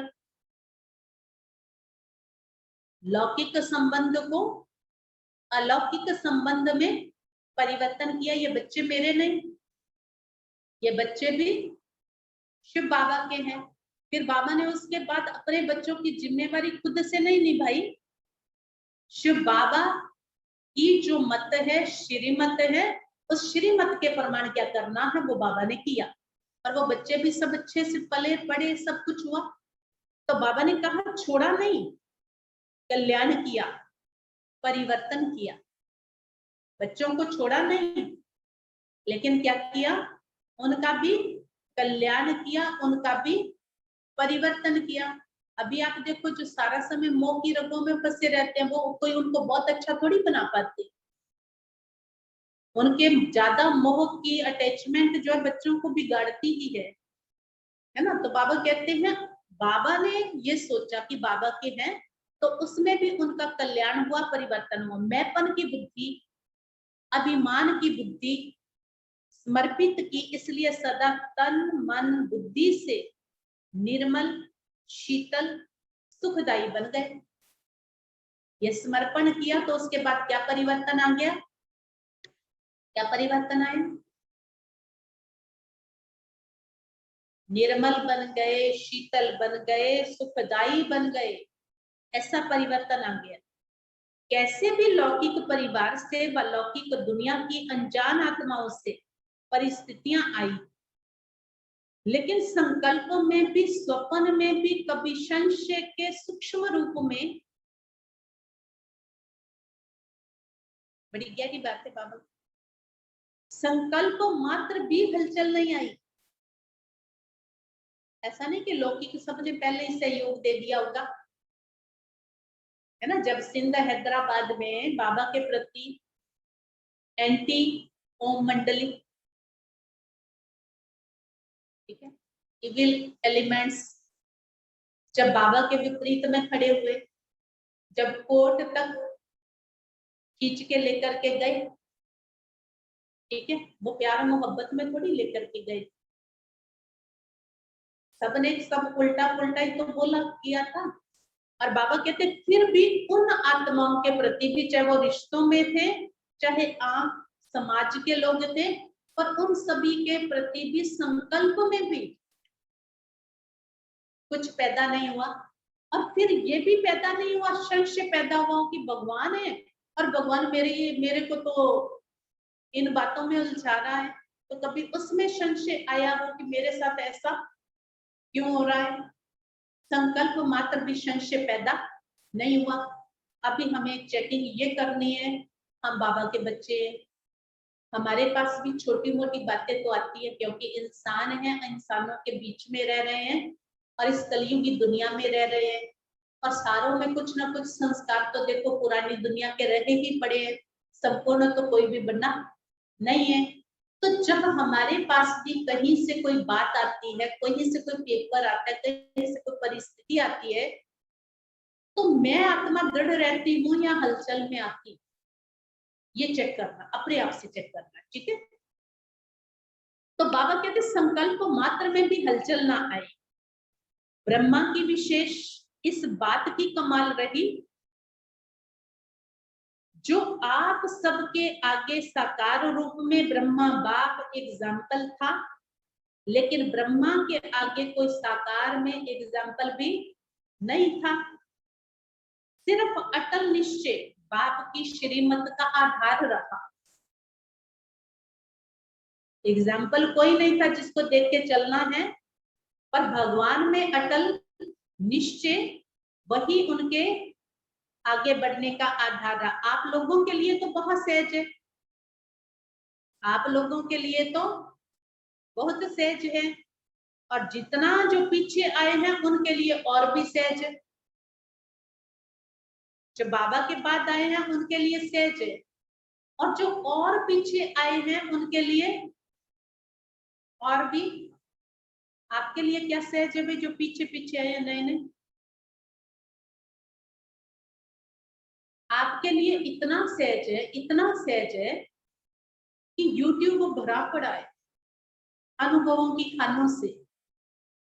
लौकिक संबंध को अलौकिक संबंध में परिवर्तन किया। ये बच्चे मेरे नहीं, ये बच्चे भी शिव बाबा के हैं। फिर बाबा ने उसके बाद अपने बच्चों की जिम्मेवारी खुद से नहीं निभाई, शिव बाबा की जो मत है, श्रीमत है, उस श्रीमत के प्रमाण क्या करना है वो बाबा ने किया। और वो बच्चे भी सब अच्छे से पले पड़े, सब कुछ हुआ। तो बाबा ने कहा छोड़ा नहीं, कल्याण किया, परिवर्तन किया। बच्चों को छोड़ा नहीं, लेकिन क्या किया, उनका भी कल्याण किया, उनका भी परिवर्तन किया। अभी आप देखो जो सारा समय मोह की रगों में फंसे रहते हैं, वो कोई उनको बहुत अच्छा थोड़ी बना पाते। उनके ज्यादा मोह की अटैचमेंट जो है बच्चों को बिगाड़ती ही है ना। तो बाबा कहते हैं, बाबा ने ये सोचा कि बाबा के हैं, तो उसमें भी उनका कल्याण हुआ, परिवर्तन हुआ। मैंपन की बुद्धि, अभिमान की बुद्धि समर्पित की, इसलिए सदा तन मन बुद्धि से निर्मल, शीतल, सुखदायी बन गए। ये समर्पण किया तो उसके बाद क्या परिवर्तन आ गया, क्या परिवर्तन आया, निर्मल बन गए, शीतल बन गए, सुखदायी बन गए, ऐसा परिवर्तन आ गया। कैसे भी लौकिक परिवार से व लौकिक दुनिया की अनजान आत्माओं से परिस्थितियां आई, लेकिन संकल्पों में भी, स्वप्न में भी कभी संशय के सूक्ष्म रूप में, बड़ी गहरी बात है बाबा, संकल्प मात्र भी हलचल नहीं आई। ऐसा नहीं कि लौकिक सबने पहले ही सहयोग दे दिया होगा, है ना। जब सिंध हैदराबाद में बाबा के प्रति एंटी ओम मंडली, ठीक है, इविल एलिमेंट्स जब बाबा के विपरीत में खड़े हुए, जब कोर्ट तक खींच के लेकर के गए, ठीक है, वो प्यार मोहब्बत में थोड़ी लेकर के गए, सबने सब उल्टा पुल्टा ही तो बोला किया था। और बाबा कहते फिर भी उन आत्माओं के प्रति भी, चाहे वो रिश्तों में थे, चाहे आम समाज के लोग थे, पर उन सभी के प्रति भी संकल्प में भी कुछ पैदा नहीं हुआ। और फिर ये भी पैदा नहीं हुआ, संशय पैदा हुआ कि भगवान है और भगवान मेरे को तो इन बातों में उलझा रहा है। तो कभी उसमें संशय आया हो कि मेरे साथ ऐसा क्यों हो रहा है। संकल्प मात्र भी संशय पैदा नहीं हुआ। अभी हमें चेकिंग ये करनी है, हम बाबा के बच्चे, हमारे पास भी छोटी मोटी बातें तो आती है, क्योंकि इंसान है, इंसानों के बीच में रह रहे हैं और इस कलयुगी दुनिया में रह रहे हैं, और सारों में कुछ ना कुछ संस्कार तो देखो पुरानी दुनिया के रहे ही पड़े हैं, संपूर्ण तो कोई भी बनना नहीं है। तो जब हमारे पास भी कहीं से कोई बात आती है, कहीं से कोई पेपर आता है, कहीं से कोई परिस्थिति आती है, तो मैं आत्मा दृढ़ रहती हूँ या हलचल में आती, ये चेक करना, अपने आप से चेक करना, ठीक है। तो बाबा कहते संकल्प मात्र में भी हलचल ना आए। ब्रह्मा की विशेष इस बात की कमाल रही, जो आप सबके आगे साकार रूप में ब्रह्मा बाप एग्जाम्पल था, लेकिन ब्रह्मा के आगे कोई साकार में एग्जाम्पल भी नहीं था। सिर्फ अटल निश्चय बाप की श्रीमत का आधार रहा। एग्जाम्पल कोई नहीं था जिसको देख के चलना है, पर भगवान में अटल निश्चय वही उनके आगे बढ़ने का आधार रहा। आप लोगों के लिए तो बहुत सहज है, आप लोगों के लिए तो बहुत सहज है, और जितना जो पीछे आए हैं उनके लिए और भी सहज है, जो बाबा के बाद आए हैं उनके लिए सहज है, और जो और पीछे आए हैं उनके लिए और भी। आपके लिए क्या सहज है भाई, जो पीछे पीछे आए हैं नए नए? आपके लिए इतना सहज है, इतना सहज है कि YouTube भरा पड़ा है अनुभवों की खानों से,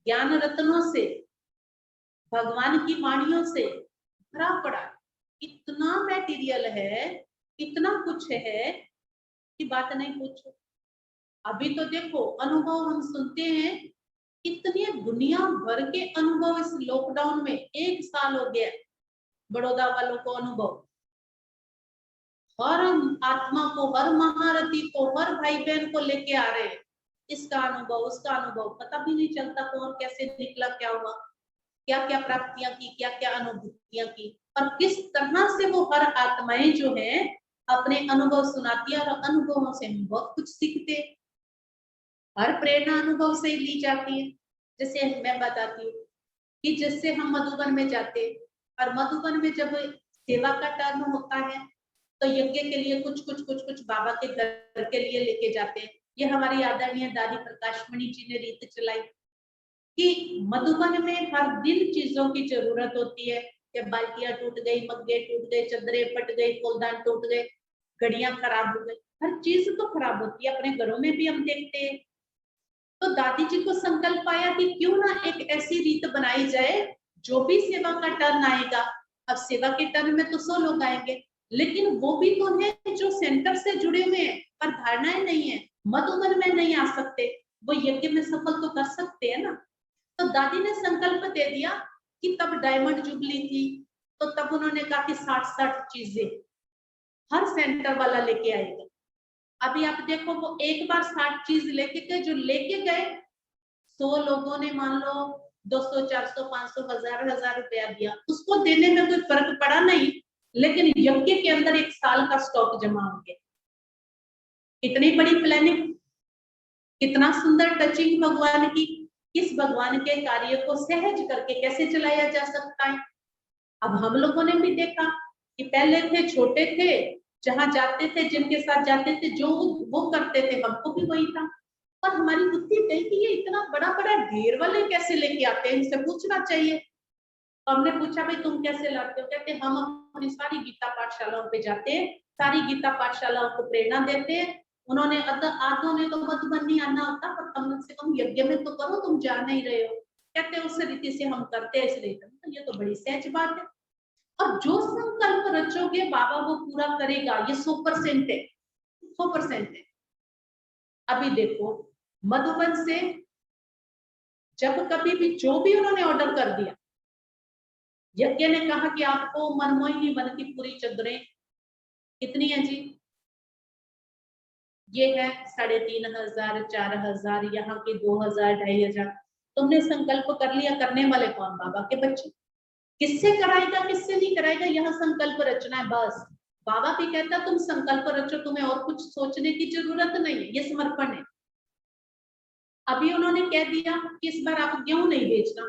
ज्ञान रत्नों से, भगवान की वाणियों से भरा पड़ा है। इतना मटेरियल है, इतना कुछ है कि बात नहीं पूछो। अभी तो देखो अनुभव हम सुनते हैं, कितने दुनिया भर के अनुभव इस लॉकडाउन में, 1 साल हो गया बड़ौदा वालों को अनुभव, हर आत्मा को, हर महारथी को, हर भाई बहन को लेके आ रहे हैं, इसका अनुभव उसका अनुभव, पता भी नहीं चलता कौन कैसे निकला, क्या हुआ, क्या क्या प्राप्तियां की, क्या क्या अनुभूतियां की, और किस तरह से वो हर आत्माएं जो है अपने अनुभव सुनाती है, और अनुभवों से हम बहुत कुछ सीखते। हर प्रेरणा अनुभव से ही ली जाती है। जैसे मैं बताती हूँ कि जैसे हम मधुबन में जाते, और मधुबन में जब सेवा का टर्न होता है तो यज्ञ के लिए कुछ बाबा के घर के लिए लेके जाते हैं। ये हमारी आदरणीय दादी प्रकाशमणि जी ने रीत चलाई कि मधुबन में हर दिन चीजों की जरूरत होती है, जब बाल्टियां टूट गई, मग्गे टूट गए, चदरे फट गई, फूलदान टूट गए, घड़ियां खराब हो गई, हर चीज तो खराब होती है, अपने घरों में भी हम देखते हैं। तो दादी जी को संकल्प आया कि क्यों ना एक ऐसी रीत बनाई जाए, जो भी सेवा का टर्न आएगा, अब सेवा के टर्न में तो 100 लोग आएंगे, लेकिन वो भी तो है जो सेंटर से जुड़े हुए हैं पर धारणाएं नहीं है, मधुबन में नहीं आ सकते, वो यज्ञ में सफल तो कर सकते हैं ना। तो दादी ने संकल्प दे दिया कि तब डायमंड जुबली थी, तो तब उन्होंने कहा कि 60-60 चीजें हर सेंटर वाला लेके आएगा। अभी आप देखो वो एक बार 60 चीज लेके गए, जो लेके गए 100 लोगों ने मान लो 200, 400, 500, 1000 रुपया दिया, उसको देने में कोई फर्क पड़ा नहीं, लेकिन यज्ञ के अंदर 1 साल का स्टॉक जमा हो गया। कितनी बड़ी प्लानिंग, कितना सुंदर टचिंग भगवान की। इस भगवान के कार्य को सहज करके कैसे चलाया जा सकता है। अब हम लोगों ने भी देखा कि पहले थे, छोटे थे, जहां जाते थे, जिनके साथ जाते थे, जो वो करते थे, हमको भी वही था। और हमारी बुद्धि गई कि ये इतना बड़ा बड़ा ढेर वाले कैसे लेके आते हैं, इनसे पूछना चाहिए। तो हमने पूछा भाई तुम कैसे लाते हो? कहते हम अपनी सारी गीता पाठशालाओं पे जाते हैं, सारी गीता पाठशालाओं को प्रेरणा देते हैं। उन्होंने आधों ने तो मधुबन नहीं आना होता, पर कम से कम यज्ञ में तो करो, तुम जा नहीं रहे हो। कहते उस रीति से हम करते हैं, इसलिए तो ये तो बड़ी सहज बात है। और जो संकल्प रचोगे बाबा वो पूरा करेगा, ये 100% है, 100% है। अभी देखो मधुबन से जब कभी भी जो भी उन्होंने ऑर्डर कर दिया, यज्ञ ने कहा कि आपको मनमोहिनी वन की पूरी चदरें कितनी है जी, ये है 3500, 4000, यहाँ के 2000, 2500। तुमने संकल्प कर लिया, करने वाले कौन? बाबा के बच्चे। किससे कराएगा, किससे नहीं कराएगा, यहाँ संकल्प रचना है बस। बाबा भी कहता तुम संकल्प रचो, तुम्हें और कुछ सोचने की जरूरत नहीं है, ये समर्पण है। अभी उन्होंने कह दिया कि इस बार आप गेहूं नहीं बेचना,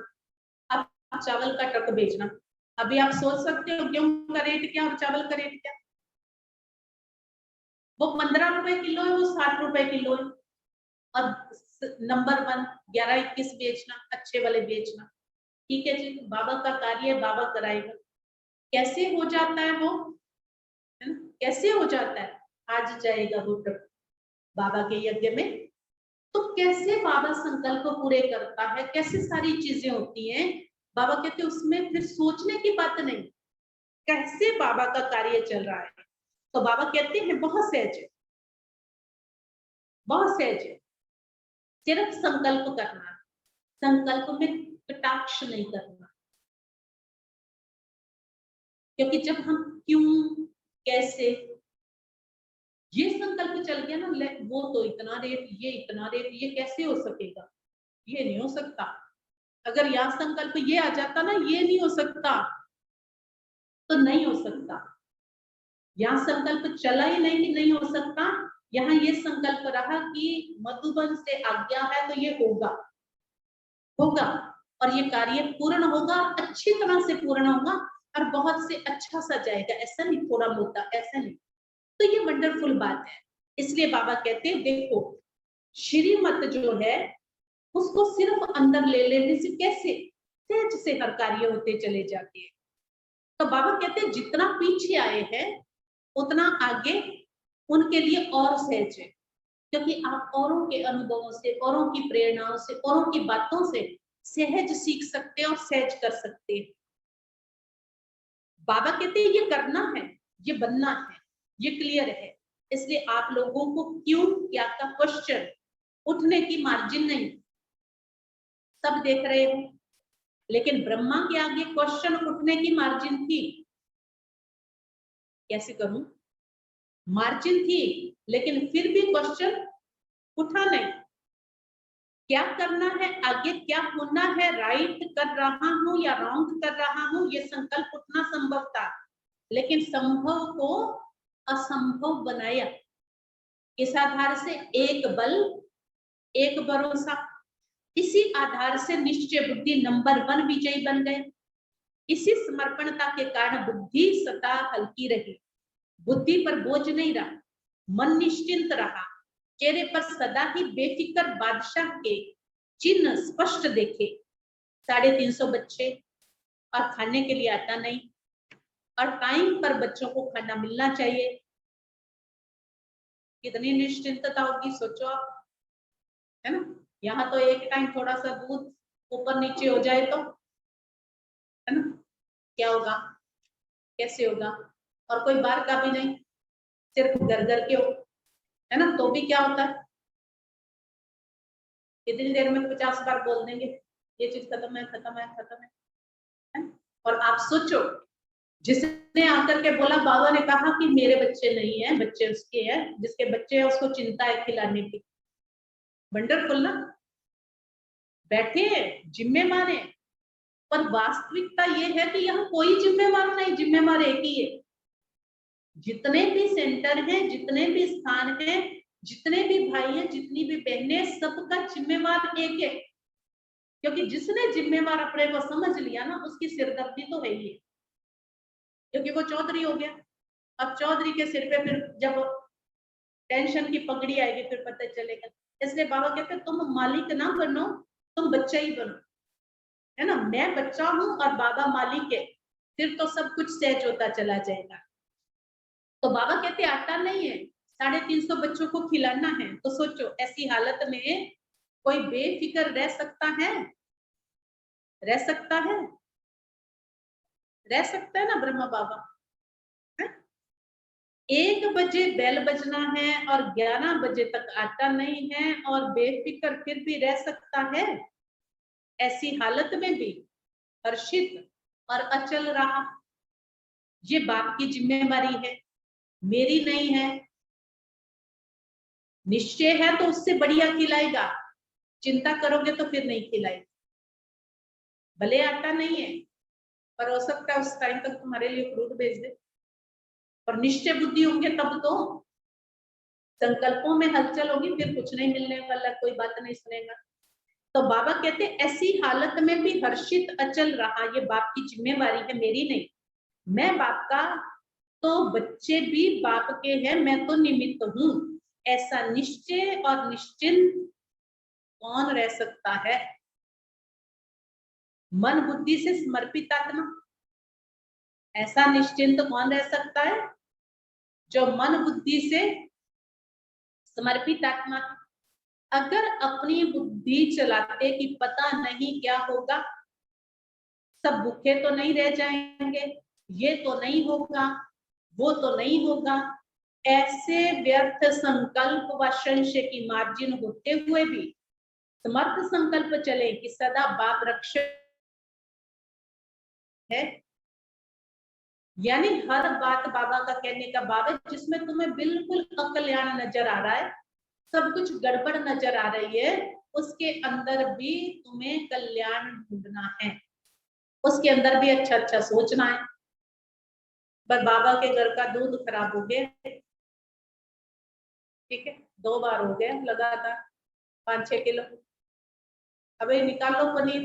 आप चावल का ट्रक बेचना। अभी आप सोच सकते हो गेहूं का रेट क्या और चावल का रेट क्या। वो 15 रुपए किलो है, वो 60 रुपए किलो है। और नंबर 1 11-21 बेचना, अच्छे वाले बेचना। ठीक है जी, बाबा का कार्य है, बाबा कराएगा। कैसे हो जाता है वो, है ना? कैसे हो जाता है? आज जाएगा वो ट्रक बाबा के यज्ञ में, तो कैसे बाबा संकल्प पूरे करता है, कैसे सारी चीजें होती हैं। बाबा कहते उसमें फिर सोचने की बात नहीं, कैसे बाबा का कार्य चल रहा है। तो बाबा कहते हैं बहुत सहज है, बहुत सहज है, सिर्फ संकल्प करना, संकल्प में कटाक्ष नहीं करना। क्योंकि जब हम क्यों, कैसे, ये संकल्प चल गया ना, वो तो इतना रेट, ये इतना रेट, ये कैसे हो सकेगा, ये नहीं हो सकता। अगर यहाँ संकल्प ये आ जाता ना, ये नहीं हो सकता, तो नहीं हो सकता। यहाँ संकल्प चला ही नहीं कि नहीं हो सकता, यहाँ ये संकल्प रहा कि मधुबन से आज्ञा है तो ये होगा, होगा, और ये कार्य पूर्ण होगा, अच्छी तरह से पूर्ण होगा और बहुत से अच्छा सा जाएगा। ऐसा नहीं थोड़ा मोटा, ऐसा नहीं। तो ये वंडरफुल बात है। इसलिए बाबा कहते हैं देखो, श्रीमत जो है उसको सिर्फ अंदर ले लेने से कैसे सहज से हर कार्य होते चले जाते हैं। तो बाबा कहते हैं जितना पीछे आए हैं उतना आगे उनके लिए और सहज है, क्योंकि आप औरों के अनुभवों से, औरों की प्रेरणाओं से, औरों की बातों से सहज सीख सकते हैं और सहज कर सकते हैं। बाबा कहते हैं ये करना है, ये बनना है, ये क्लियर है। इसलिए आप लोगों को क्यों क्या का क्वेश्चन उठने की मार्जिन नहीं, सब देख रहे हो। लेकिन ब्रह्मा के आगे क्वेश्चन उठने की मार्जिन थी। कैसे करूं, मार्जिन थी लेकिन फिर भी क्वेश्चन उठा नहीं। क्या करना है आगे, क्या होना है, राइट कर रहा हूं या रॉन्ग कर रहा हूं, ये संकल्प उठना संभव था। लेकिन संभव को असंभव बनाया। इस आधार से एक बल, एक भरोसा, इसी आधार से निश्चय बुद्धि नंबर 1 विजयी बन गए। इसी समर्पणता के कारण बुद्धि सदा हल्की रही, बुद्धि पर बोझ नहीं रहा, मन निश्चिंत रहा, चेहरे पर सदा ही बेफिक्र बादशाह के चिन्ह स्पष्ट देखे। 350 बच्चे और खाने के लिए आता नहीं, और टाइम पर बच्चों को खाना मिलना चाहिए। कितनी निश्चिंतता होगी सोचो आप, है ना। यहाँ तो एक टाइम थोड़ा सा दूध ऊपर नीचे हो जाए तो, है ना, क्या होगा, कैसे होगा। और कोई बाहर का भी नहीं, सिर्फ घर घर के हो, है ना, तो भी क्या होता है, कितनी देर में 50 बार बोल देंगे ये चीज खत्म है, खत्म है, खत्म है। और आप सोचो, जिसने आकर के बोला, बाबा ने कहा कि मेरे बच्चे नहीं है, बच्चे उसके हैं, जिसके बच्चे हैं उसको चिंता है खिलाने की। वंडरफुल ना, बैठे हैं जिम्मेवार है, पर वास्तविकता ये है कि यहाँ कोई जिम्मेवार नहीं, जिम्मेवार एक ही है। जितने भी सेंटर हैं, जितने भी स्थान हैं, जितने भी भाई हैं, जितनी भी बहनें, सबका जिम्मेवार एक है। क्योंकि जिसने जिम्मेवार अपने को समझ लिया ना, उसकी सिरदर्दी तो है ही है, क्योंकि वो चौधरी हो गया। अब चौधरी के सिर पे फिर जब टेंशन की पगड़ी आएगी फिर पता चलेगा। इसलिए बाबा कहते तुम मालिक ना बनो, तुम बच्चा ही बनो, है ना। मैं बच्चा हूं और बाबा मालिक है, फिर तो सब कुछ सहज होता चला जाएगा। तो बाबा कहते आटा नहीं है, 350 बच्चों को खिलाना है। तो सोचो, ऐसी हालत में कोई बेफिक्र रह सकता है? रह सकता है? रह सकता है ना ब्रह्मा बाबा? 1 बजे बेल बजना है और 11 बजे तक आटा नहीं है और बेफिक्र फिर भी रह सकता है? ऐसी हालत में भी हर्षित और अचल रहा। ये बाप की जिम्मेवारी है, मेरी नहीं है। निश्चय है तो उससे बढ़िया खिलाएगा, चिंता करोगे तो फिर नहीं खिलाएगा। भले आटा नहीं है, पर हो सकता है उस टाइम तक तुम्हारे लिए फ्रूट भेज दे। और निश्चय बुद्धि होंगे तब तो संकल्पों में हलचल होगी, फिर कुछ नहीं मिलने वाला, कोई बात नहीं सुनेगा। तो बाबा कहते ऐसी हालत में भी हर्षित अचल रहा। ये बाप की जिम्मेवारी है, मेरी नहीं। मैं बाप का, तो बच्चे भी बाप के हैं, मैं तो निमित्त हूं। ऐसा निश्चय और निश्चिंत कौन रह सकता है? मन बुद्धि से समर्पित आत्मा। ऐसा निश्चिंत कौन रह सकता है? जो मन बुद्धि से समर्पित आत्मा। अगर अपनी बुद्धि चलाते कि पता नहीं क्या होगा, सब भूखे तो नहीं रह जाएंगे, ये तो नहीं होगा, वो तो नहीं होगा, ऐसे व्यर्थ संकल्प व संशय की मार्जिन होते हुए भी समर्थ संकल्प चले कि सदा बाप रक्षक है। यानी हर बात बाबा का कहने का, बाबा जिसमें तुम्हें बिल्कुल अकल्याण नजर आ रहा है, सब कुछ गड़बड़ नजर आ रही है, उसके अंदर भी तुम्हें कल्याण ढूंढना है, उसके अंदर भी अच्छा अच्छा सोचना है, पर बाबा के घर का दूध खराब हो गया, ठीक है, 2 बार हो गया लगातार 5-6 किलो। अबे निकालो पनीर,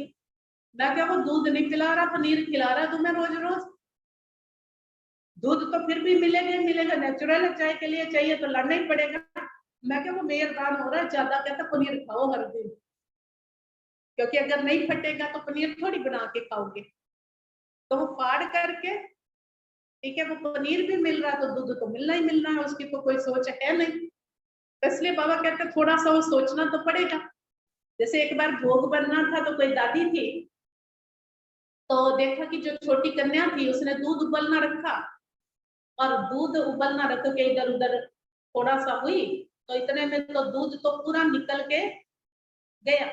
मैं क्या वो दूध नहीं पिला रहा, पनीर खिला रहा है तुम्हें रोज रोज। दूध तो फिर भी मिलेगा ही मिलेगा, नेचुरल है, चाय के लिए चाहिए तो लड़ना ही पड़ेगा। मैं क्या वो मेहरबान हो रहा है ज्यादा, कहता पनीर खाओ हर दिन, क्योंकि अगर नहीं फटेगा तो पनीर थोड़ी बना के खाओगे। तो वो फाड़ करके, ठीक है, वो पनीर भी मिल रहा तो दूध तो मिलना ही मिलना है, उसकी तो कोई सोच है नहीं। तो इसलिए बाबा कहते थोड़ा सा वो सोचना तो पड़ेगा। जैसे एक बार भोग बनना था तो कोई दादी थी, तो देखा कि जो छोटी कन्या थी उसने दूध उबलना रखा, और दूध उबलना रख के इधर उधर थोड़ा सा हुई, तो इतने में तो दूध तो पूरा निकल के गया।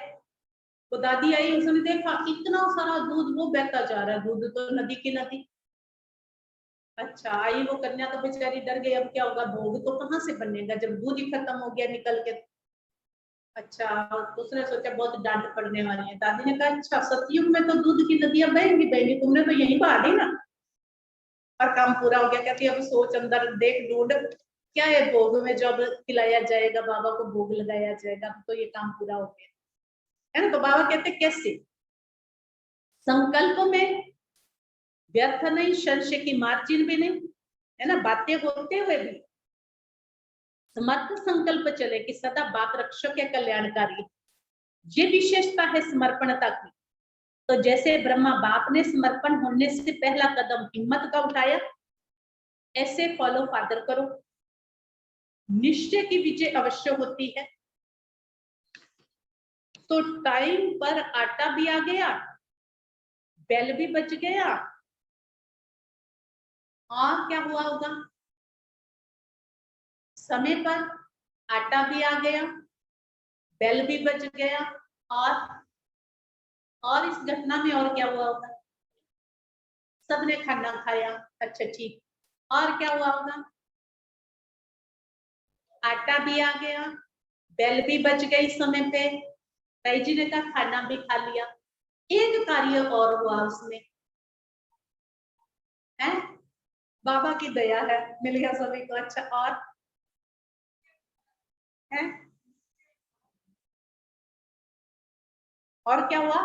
तो दादी आई, उसने देखा इतना सारा दूध वो बहता जा रहा है, दूध तो नदी की नदी। अच्छा, आई वो कन्या तो बेचारी डर गई, अब क्या होगा, भोग तो कहाँ से बनेगा जब दूध ही खत्म हो गया निकल के। अच्छा, तो उसने सोचा बहुत डांट पड़ने वाली है। दादी ने कहा अच्छा, सतयुग में तो दूध की नदियां बहेंगी बहेंगी, तुमने तो यहीं बहा दी ना, और काम पूरा हो गया। कहती अब सोच अंदर देख ढूंढ क्या है भोग में, जब खिलाया जाएगा बाबा को, भोग लगाया जाएगा, तो ये काम पूरा हो गया है ना। तो बाबा कहते कैसे, संकल्प में व्यर्थ नहीं, संशय की मार्जिन भी नहीं, है ना, बातें होते हुए भी समर्थ संकल्प चले कि सदा बात रक्षक या कल्याणकारी, ये विशेषता है समर्पणता की। तो जैसे ब्रह्मा बाप ने समर्पण होने से पहला कदम हिम्मत का उठाया, ऐसे फॉलो फादर करो, निश्चय की विजय अवश्य होती है। तो टाइम पर आटा भी आ गया, बेल भी बच गया, और क्या हुआ होगा, समय पर आटा भी आ गया, बेल भी बच गया, और इस घटना में और क्या हुआ होगा, सबने खाना खाया, अच्छा ठीक, और क्या हुआ होगा, आटा भी आ गया, बेल भी बच गई समय पे, ताई जी ने कहा खाना भी खा लिया, एक कार्य और हुआ उसमें, है बाबा की दया है, मिल गया सभी को। अच्छा, है और क्या हुआ,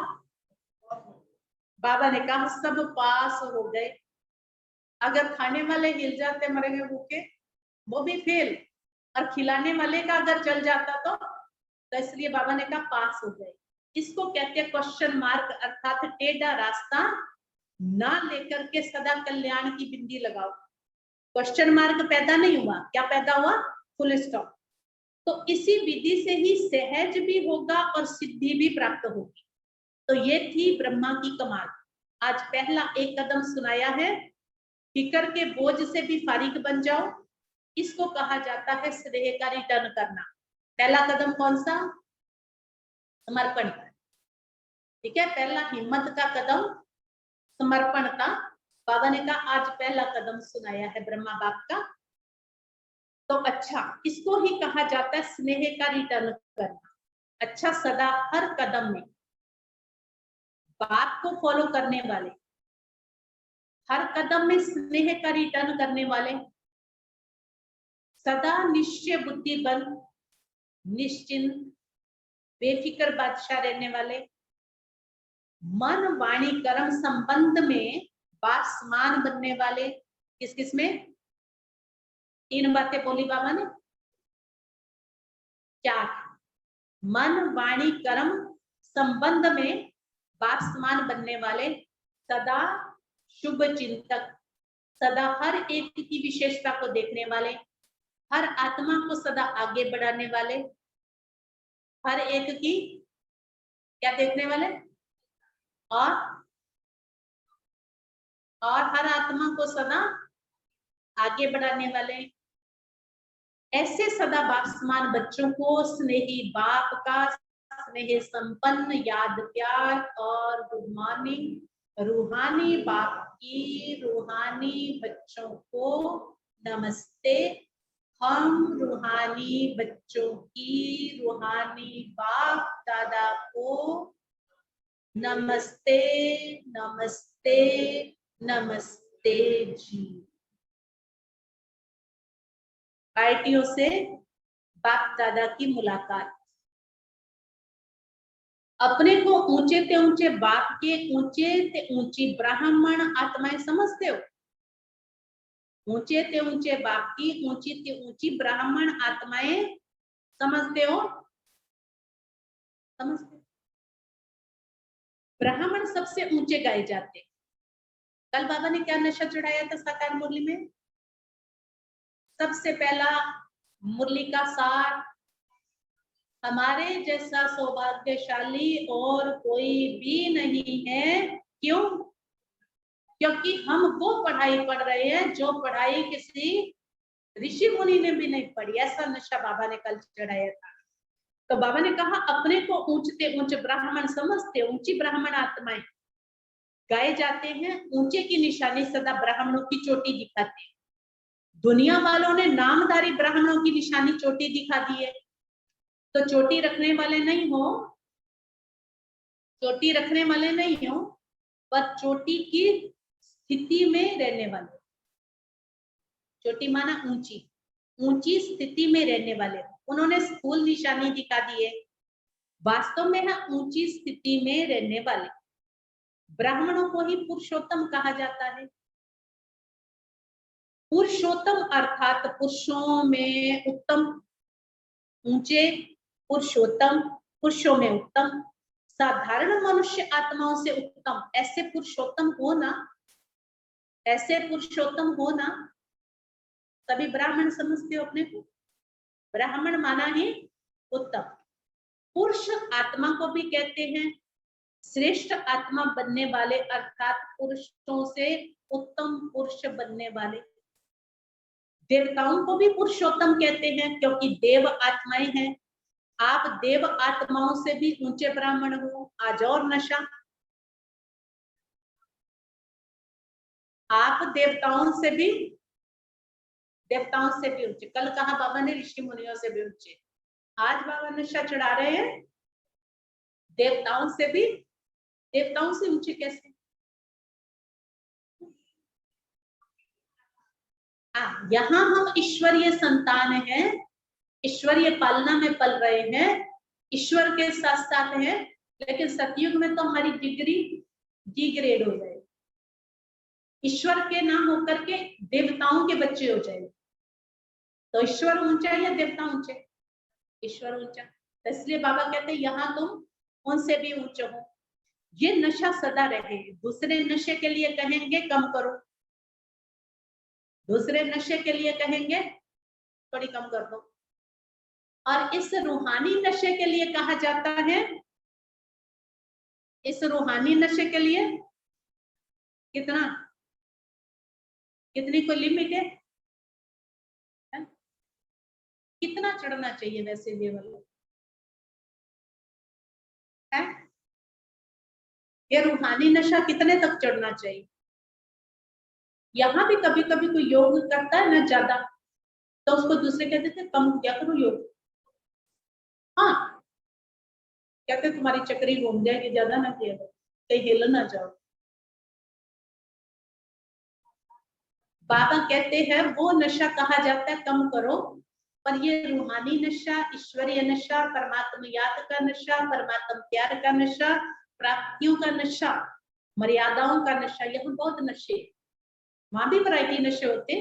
बाबा ने कहा सब पास हो गए। अगर खाने वाले हिल जाते मरेंगे भूखे, वो भी फेल, और खिलाने वाले का अगर चल जाता तो इसलिए बाबा ने कहा पास हो गए। इसको कहते हैं क्वेश्चन मार्क, अर्थात टेढ़ा रास्ता ना लेकर के सदा कल्याण की बिंदी लगाओ। क्वेश्चन मार्क पैदा नहीं हुआ, क्या पैदा हुआ, फुल स्टॉप। तो इसी विधि से ही सहज भी होगा और सिद्धि भी प्राप्त होगी। तो ये थी ब्रह्मा की कमाल। आज पहला एक कदम सुनाया है, फिकर के बोझ से भी फारिग बन जाओ, इसको कहा जाता है स्नेह का रिटर्न करना। पहला कदम कौन सा, समर्पण का, ठीक है, पहला हिम्मत का कदम समर्पण का। बाबा ने कहा आज पहला कदम सुनाया है ब्रह्मा बाप का। तो अच्छा, इसको ही कहा जाता है स्नेह का रिटर्न करना। अच्छा, सदा हर कदम में बाप को फॉलो करने वाले, हर कदम में स्नेह का रिटर्न करने वाले, सदा निश्चय बुद्धि बल, निश्चिंत बेफिक्र बादशाह रहने वाले, मन वाणी कर्म संबंध में बासमान बनने वाले। किस किस में, तीन बातें बोली बाबा ने, चार, मन वाणी कर्म संबंध में बासमान बनने वाले, सदा शुभ चिंतक, सदा हर एक की विशेषता को देखने वाले, हर आत्मा को सदा आगे बढ़ाने वाले, हर एक की क्या देखने वाले, और हर आत्मा को सदा आगे बढ़ाने वाले। ऐसे सदा बासमान बच्चों को स्नेही बाप का स्नेह संपन्न याद प्यार और गुड मॉर्निंग, रूहानी बाप की रूहानी बच्चों को नमस्ते। हम रूहानी बच्चों की रूहानी बाप दादा को नमस्ते, नमस्ते, नमस्ते जी। पार्टियों से बाप दादा की मुलाकात। अपने को ऊंचे ते ऊंचे बाप के ऊंचे ते ऊंची ब्राह्मण आत्माएं समझते हो? ऊंचे ते ऊंचे बाप की ऊंची ते ऊंची ब्राह्मण आत्माएं समझते हो? समझते? ब्राह्मण सबसे ऊंचे गाए जाते। कल बाबा ने क्या नशा चढ़ाया था साकार मुरली में? सबसे पहला मुरली का सार, हमारे जैसा सौभाग्यशाली और कोई भी नहीं है। क्यों? क्योंकि हम वो पढ़ाई पढ़ रहे हैं जो पढ़ाई किसी ऋषि मुनि ने भी नहीं पढ़ी। ऐसा नशा बाबा ने कल चढ़ाया था। तो बाबा ने कहा अपने को ऊंचते ऊंचे ब्राह्मण समझते, ऊंची ब्राह्मण आत्माएं गाए जाते हैं। ऊंचे की निशानी सदा ब्राह्मणों की चोटी दिखाते। दुनिया वालों ने नामधारी ब्राह्मणों की निशानी चोटी दिखा दी है। तो चोटी रखने वाले नहीं हो, चोटी रखने वाले नहीं हो, पर चोटी की स्थिति में रहने वाले। चोटी माना ऊंची, ऊंची स्थिति में रहने वाले। उन्होंने स्थूल निशानी दिखा दी है, वास्तव में है ऊंची स्थिति में रहने वाले। ब्राह्मणों को ही पुरुषोत्तम कहा जाता है। पुरुषोत्तम अर्थात पुरुषों में उत्तम, ऊंचे पुरुषोत्तम, पुरुषों में उत्तम, साधारण मनुष्य आत्माओं से उत्तम। ऐसे पुरुषोत्तम हो ना, ऐसे पुरुषोत्तम हो ना, तभी ब्राह्मण समझते हो अपने को। ब्राह्मण माना ही उत्तम। पुरुष आत्मा को भी कहते हैं श्रेष्ठ आत्मा बनने वाले, अर्थात पुरुषों से उत्तम पुरुष बनने वाले। देवताओं को भी पुरुषोत्तम कहते हैं क्योंकि देव आत्माएं हैं। आप देव आत्माओं से भी ऊंचे ब्राह्मण हो। आज और नशा, आप देवताओं से भी ऊंचे। कल कहा बाबा ने ऋषि मुनियों से भी ऊंचे। आज बाबा नशा चढ़ा रहे हैं देवताओं से भी। देवताओं से ऊंचे कैसे? यहाँ हम ईश्वरीय संतान हैं, ईश्वरीय पालना में पल रहे हैं, ईश्वर के साथ साथ हैं। लेकिन सतयुग में तो हमारी डिग्री डिग्रेड हो गए, ईश्वर के ना होकर के देवताओं के बच्चे हो जाए। तो ईश्वर ऊंचा या देवता ऊंचे? ईश्वर ऊंचा। तो इसलिए बाबा कहते हैं यहाँ तुम उनसे भी ऊंचे हो। ये नशा सदा रहे। दूसरे नशे के लिए कहेंगे कम करो, दूसरे नशे के लिए कहेंगे थोड़ी कम कर दो। और इस रूहानी नशे के लिए कहा जाता है, इस रूहानी नशे के लिए कितना, कितनी कोई लिमिट है? कितना चढ़ना चाहिए वैसे लेवल है? ये रूहानी नशा कितने तक चढ़ना चाहिए? यहाँ भी कभी कभी कोई योग करता है ना ज्यादा, तो उसको दूसरे कहते थे कम किया करो योग। हाँ, कहते तुम्हारी चक्री घूम जाएगी, ज्यादा ना किया करो, कहीं हिल ना जाओ। बाबा कहते हैं वो नशा कहा जाता है कम करो, पर ये रूहानी नशा, ईश्वरीय नशा, परमात्मा याद का नशा, परमात्मा प्यार का नशा, प्राप्तियों का नशा, मर्यादाओं का नशा, यहाँ बहुत नशे। वहां भी वैरायटी नशे होते,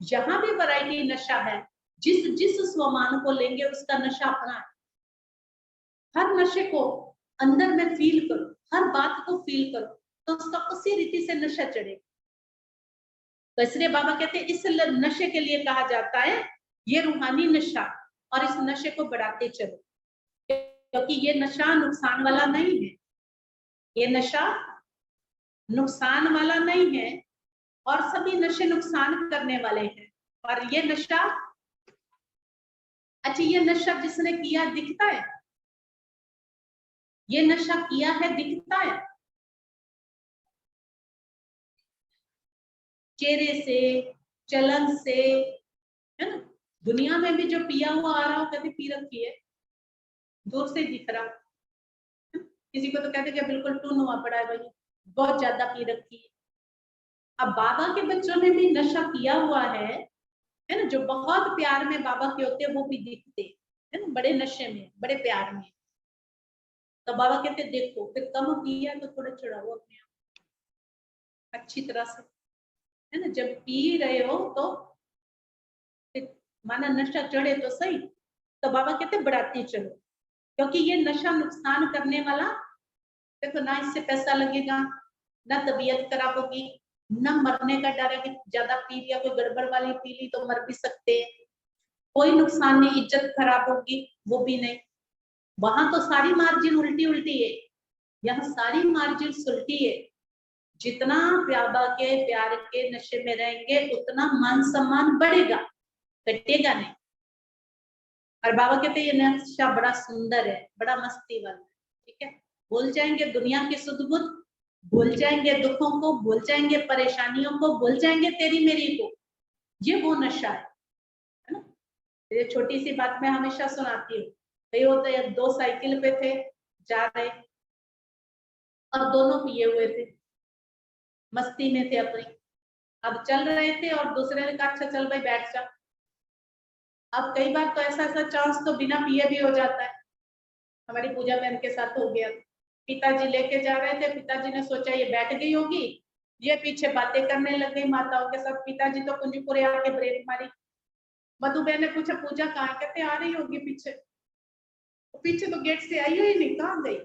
यहाँ भी वैरायटी नशा है। जिस जिस स्वमान को लेंगे उसका नशा अपना है। हर नशे को अंदर में फील करो, हर बात को फील करो, तो उसका उसी रीति से नशा चढ़े। तो इसलिए बाबा कहते हैं इस नशे के लिए कहा जाता है ये रूहानी नशा, और इस नशे को बढ़ाते चलो, क्योंकि ये नशा नुकसान वाला नहीं है। ये नशा नुकसान वाला नहीं है, और सभी नशे नुकसान करने वाले हैं। और ये नशा, अच्छा ये नशा जिसने किया दिखता है, ये नशा किया है दिखता है चेहरे से, चलन से, है ना? दुनिया में भी जो पिया हुआ आ रहा हो, कभी पी रखी है, दूर से दिख रहा। किसी को तो कहते कि बिल्कुल टून हुआ पड़ा है, भाई बहुत ज्यादा पी रखी है। अब बाबा के बच्चों ने भी नशा किया हुआ है है ना, जो बहुत प्यार में बाबा के होते हैं वो भी दिखते है ना, बड़े नशे में, बड़े प्यार में। तो बाबा कहते देखो, फिर कम पिया तो थोड़ा चढ़ाओ अपने आप अच्छी तरह से, है ना। जब पी रहे हो तो फिर माना नशा चढ़े तो सही, तो बाबा कहते बढ़ाते चलो, क्योंकि ये नशा नुकसान करने वाला, देखो ना इससे पैसा लगेगा, ना तबीयत खराब होगी, ना मरने का डर है कि ज्यादा पी लिया, कोई गड़बड़ वाली पी ली तो मर भी सकते हैं, कोई नुकसान नहीं, इज्जत खराब होगी वो भी नहीं। वहां तो सारी मार्जिन उल्टी उल्टी है, यहाँ सारी मार्जिन उल्टी है। जितना बाबा के प्यार के नशे में रहेंगे उतना मान सम्मान बढ़ेगा, घटेगा नहीं। और बाबा कहते ये नशा बड़ा सुंदर है, बड़ा मस्ती वाला है, ठीक है। भूल जाएंगे दुनिया की सुध बुध, भूल जाएंगे दुखों को, भूल जाएंगे परेशानियों को, भूल जाएंगे तेरी मेरी को। ये वो नशा है ना। ये छोटी सी बात मैं हमेशा सुनाती हूँ। कई होते हैं, दो साइकिल पे थे, जा रहे और दोनों पिए हुए थे, मस्ती में थे अपनी। अब चल रहे थे और दूसरे ने कहा अच्छा चल भाई बैठ जा। अब कई बार तो ऐसा ऐसा चांस तो बिना पिए भी हो जाता है, हमारी पूजा बहन के साथ हो गया। पिताजी लेके जा रहे थे, पिताजी ने सोचा ये बैठ गई होगी, ये पीछे बातें करने लग गई माताओं के साथ। पिताजी तो कुंजीपुरे आके ब्रेक मारी। मधु बहन ने पूछा पूजा कहाँ, कहते आ रही होगी पीछे। तो पीछे तो गेट से आई ही नहीं, कहाँ गई।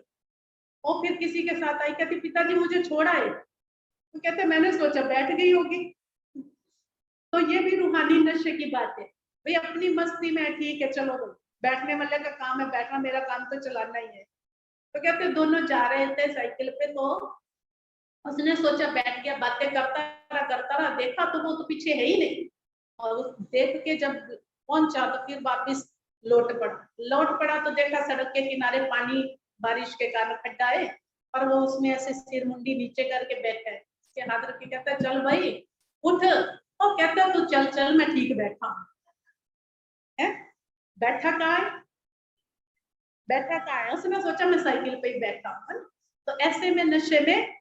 और फिर किसी के साथ आई, कहती पिताजी मुझे छोड़ा है, तो कहते मैंने सोचा बैठ गई होगी। तो ये भी रूहानी नशे की बात है भाई, अपनी मस्ती में ठीक है, चलो भाई बैठने वाले का काम है बैठना, मेरा काम तो चलाना ही है। तो कहते दोनों जा रहे थे साइकिल पे, तो उसने सोचा बैठ गया, बातें करता रहा, देखा तो वो तो पीछे है ही नहीं। और उस देख के जब पहुंचा तो फिर वापिस लौट पड़ा तो देखा सड़क के किनारे पानी, बारिश के कारण खड्डा है, और वो उसमें ऐसे सिर मुंडी नीचे करके बैठा है, उसके हाथ रख के कहता है चल भाई उठ। और कहता तू चल चल मैं ठीक बैठा हूं। बैठा कहाँ है, बैठा कहाँ है, उसने सोचा मैं साइकिल पे ही बैठा हूँ। तो ऐसे में नशे में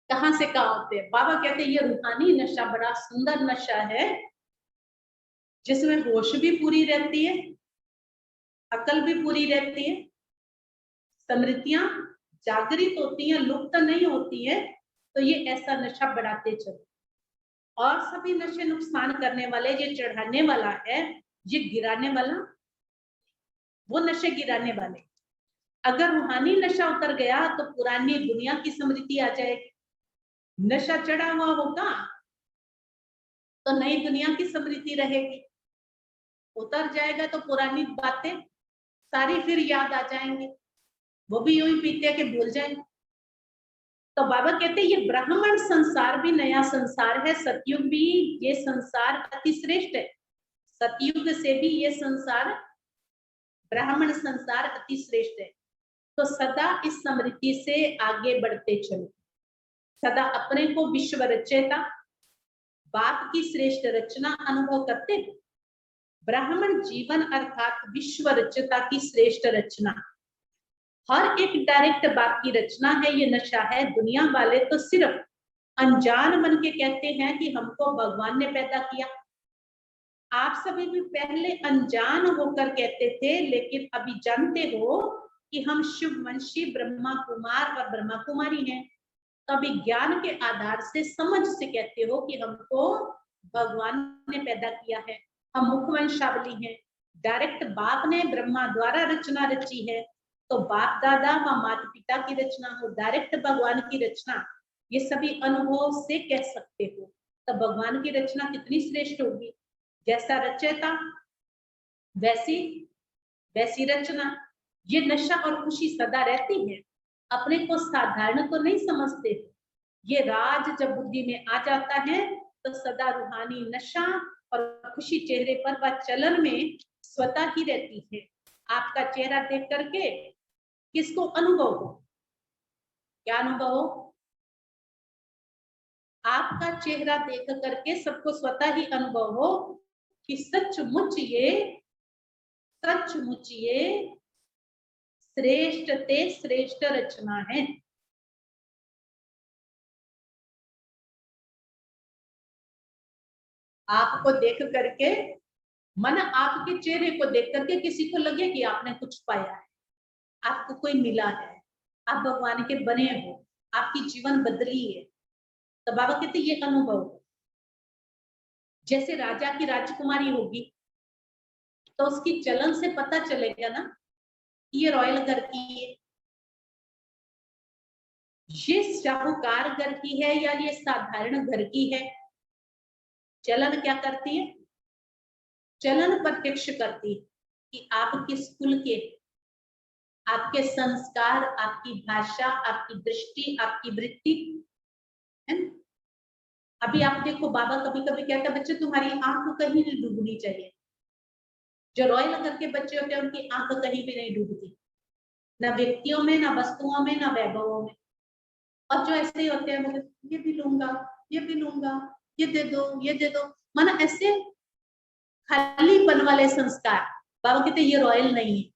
कहां से कहां होते हैं। बाबा कहते हैं ये रूहानी नशा बड़ा सुंदर नशा है, जिसमें होश भी पूरी रहती है, अकल भी पूरी रहती है, स्मृतियां जागृत होती हैं, लुप्त नहीं होती है। तो ये ऐसा नशा बढ़ाते चलो। और सभी नशे नुकसान करने वाले, ये चढ़ाने वाला है, ये गिराने वाला, वो नशे गिराने वाले। अगर रूहानी नशा उतर गया तो पुरानी दुनिया की स्मृति आ जाएगी। नशा चढ़ा हुआ होगा तो नई दुनिया की स्मृति रहेगी, उतर जाएगा तो पुरानी बातें सारी फिर याद आ जाएंगी, वो भी यूं ही पीते के भूल जाएंगे। तो बाबा कहते हैं ये ब्राह्मण संसार भी नया संसार है, सतयुग भी ये संसार अति श्रेष्ठ है। सतयुग से भी ये संसार, ब्राह्मण संसार अति श्रेष्ठ है। तो सदा इस स्मृति से आगे बढ़ते चलो, सदा अपने को विश्व रचयिता, बाप की श्रेष्ठ रचना अनुभव करते। ब्राह्मण जीवन अर्थात विश्व रचयिता की श्रेष्ठ रचना, हर एक डायरेक्ट बाप की रचना है, ये नशा है। दुनिया वाले तो सिर्फ अनजान बन के कहते हैं कि हमको भगवान ने पैदा किया। आप सभी भी पहले अनजान होकर कहते थे, लेकिन अभी जानते हो कि हम शिव वंशी ब्रह्मा कुमार और ब्रह्मा कुमारी हैं। तभी ज्ञान के आधार से समझ से कहते हो कि हमको भगवान ने पैदा किया है, हम मुखवंशावली हैं, डायरेक्ट बाप ने ब्रह्मा द्वारा रचना रची है। तो बाप दादा व माता पिता की रचना हो, डायरेक्ट भगवान की रचना, ये सभी अनुभव से कह सकते हो। तो भगवान की रचना कितनी श्रेष्ठ होगी, जैसा रचयिता वैसी वैसी रचना। ये नशा और खुशी सदा रहती है, अपने को साधारण तो नहीं समझते। ये राज जब बुद्धि में आ जाता है तो सदा रूहानी नशा और खुशी चेहरे पर व चलन में स्वतः ही रहती है। आपका चेहरा देख करके किसको अनुभव हो, क्या अनुभव हो, आपका चेहरा देख करके सबको स्वतः ही अनुभव हो कि सचमुच ये श्रेष्ठ ते श्रेष्ठ रचना है। आपको देख करके, मन आपके चेहरे को देख करके किसी को लगे कि आपने कुछ पाया है, आपको कोई मिला है, आप भगवान के बने हो, आपकी जीवन बदली है। तो बाबा कहते ये अनुभव, जैसे राजा की राजकुमारी होगी तो उसकी चलन से पता चलेगा ना ये रॉयल घर की है, ये शाहूकार घर की है या ये साधारण घर की है। चलन क्या करती है? चलन प्रत्यक्ष करती है कि आप किस कुल के, आपके संस्कार, आपकी भाषा, आपकी दृष्टि, आपकी वृत्ति है ना। अभी आप देखो, बाबा कभी कभी कहता है बच्चे तुम्हारी आंख कहीं नहीं डूबनी चाहिए। जो रॉयल घर के बच्चे होते हैं उनकी आंख कहीं भी नहीं डूबती, ना व्यक्तियों में, ना वस्तुओं में, ना वैभवों में। और जो ऐसे ही होते हैं मतलब ये भी लूंगा, ये भी लूंगा, ये दे दो, ये दे दो, माना ऐसे खालीपन वाले संस्कार। बाबा कहते ये रॉयल नहीं है।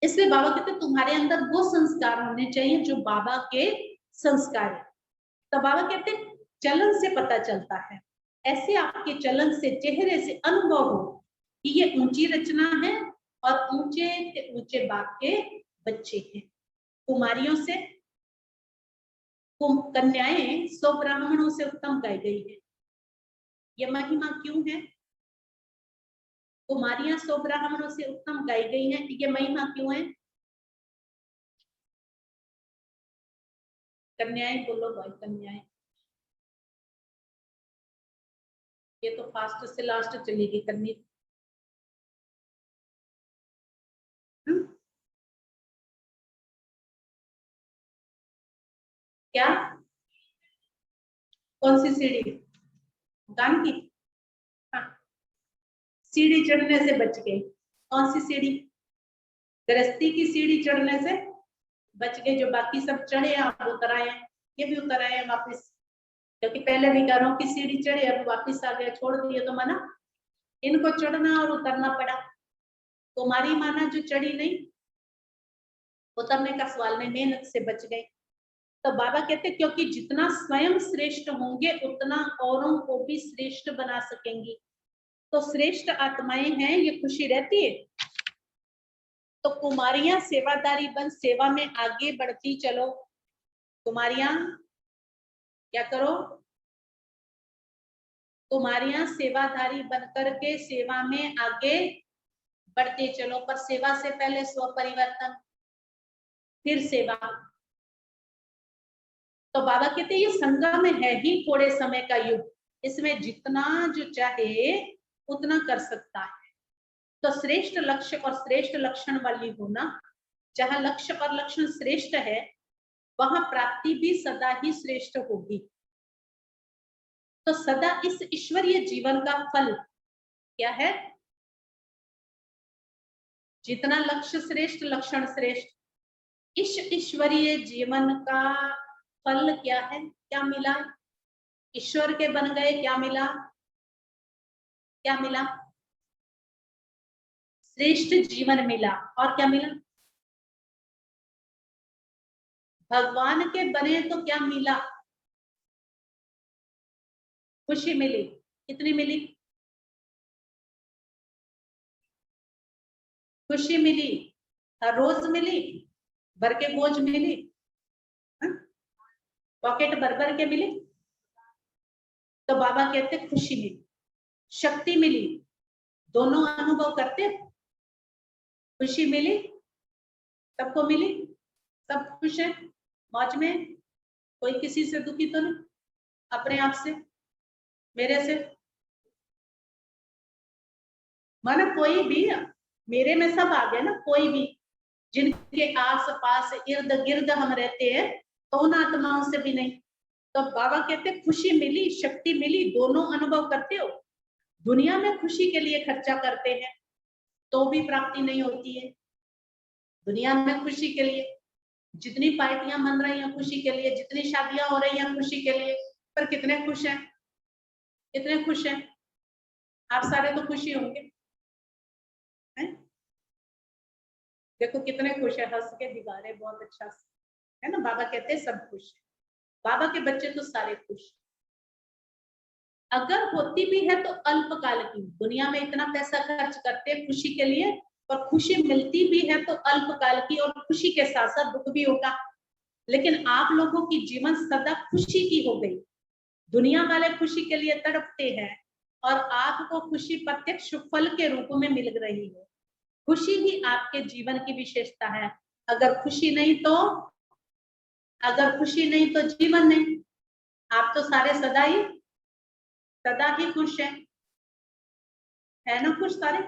इसलिए बाबा कहते तुम्हारे अंदर वो संस्कार होने चाहिए जो बाबा के संस्कार है। तो बाबा कहते चलन से पता चलता है, ऐसे आपके चलन से, चेहरे से अनुभव हो कि ये ऊंची रचना है और ऊंचे से ऊंचे बाप के बच्चे हैं। कुमारियों से, कन्याएं 100 ब्राह्मणों से उत्तम गाई गई है। ये महिमा क्यों है? कुमारियां 100 ब्राह्मणों से उत्तम गाई गई हैं, ये महिमा क्यों है? कन्याएं बोलो भाई, कन्याएं। ये तो फास्ट से लास्ट चलेगी करनी। क्या? कौन सी सीढ़ी? गान की? हाँ, सीढ़ी चढ़ने से बच गए। कौन सी सीढ़ी? गृहस्थी की सीढ़ी चढ़ने से बच गए। जो बाकी सब चढ़े आप उतर आए, ये भी उतर आए वापिस, क्योंकि पहले भी कह रहा हूँ कि सीढ़ी चढ़े अब वापिस आ गया, छोड़ दिए तो माना इनको चढ़ना और उतरना पड़ा। कुमारी माना जो चढ़ी नहीं, उतरने का सवाल नहीं, मेहनत से बच गए। तो बाबा कहते क्योंकि जितना स्वयं श्रेष्ठ होंगे उतना औरों को भी श्रेष्ठ बना सकेंगी। तो श्रेष्ठ आत्माएं हैं, ये खुशी रहती है। तो कुमारियां सेवादारी बन सेवा में आगे बढ़ती चलो। कुमारियां क्या करो? कुमारियां सेवाधारी बनकर के सेवा में आगे बढ़ते चलो। पर सेवा से पहले स्व परिवर्तन, फिर सेवा। तो बाबा कहते ये संगम है ही थोड़े समय का युग, इसमें जितना जो चाहे उतना कर सकता है। तो श्रेष्ठ लक्ष्य और श्रेष्ठ लक्षण वाली होना, जहां लक्ष्य और लक्षण श्रेष्ठ है वहां प्राप्ति भी सदा ही श्रेष्ठ होगी। तो सदा इस ईश्वरीय जीवन का फल क्या है? जितना लक्ष्य श्रेष्ठ, लक्षण श्रेष्ठ। इस ईश्वरीय जीवन का फल क्या है? क्या मिला? ईश्वर के बन गए, क्या मिला? क्या मिला? श्रेष्ठ जीवन मिला। और क्या मिला? भगवान के बने तो क्या मिला? खुशी मिली। कितनी मिली? खुशी मिली, हर रोज मिली, भर के बोझ मिली, पॉकेट भर भर के मिली। तो बाबा कहते खुशी मिली, शक्ति मिली, दोनों अनुभव करते। खुशी मिली, सबको मिली, सब खुश है, मौज में, कोई किसी से दुखी तो नहीं, अपने आप से, मेरे से। माना कोई भी, मेरे में सब आ गया ना, कोई भी जिनके आस पास इर्द गिर्द हम रहते हैं तो उन आत्माओं से भी नहीं। तो बाबा कहते खुशी मिली, शक्ति मिली, दोनों अनुभव करते हो। दुनिया में खुशी के लिए खर्चा करते हैं तो भी प्राप्ति नहीं होती है। दुनिया में खुशी के लिए जितनी पार्टियां मन रही हैं खुशी के लिए, जितनी शादियां हो रही हैं खुशी के लिए, पर कितने खुश हैं? कितने खुश हैं? आप सारे तो खुशी होंगे, हैं? देखो कितने खुश है, हंस के दिखा रहे, बहुत अच्छा है ना। बाबा कहते हैं सब खुश है, बाबा के बच्चे तो सारे खुश। अगर होती भी है तो अल्पकाल की। दुनिया में इतना पैसा खर्च करते हैं खुशी के लिए, और खुशी मिलती भी है तो अल्पकाल की, और खुशी के साथ साथ दुख भी होगा। लेकिन आप लोगों की जीवन सदा खुशी की हो गई। दुनिया वाले खुशी के लिए तड़पते हैं और आपको खुशी प्रत्यक्ष फल के रूप में मिल रही है। खुशी ही आपके जीवन की विशेषता है। अगर खुशी नहीं तो जीवन नहीं। आप तो सारे सदा ही खुश है ना? खुश सारे।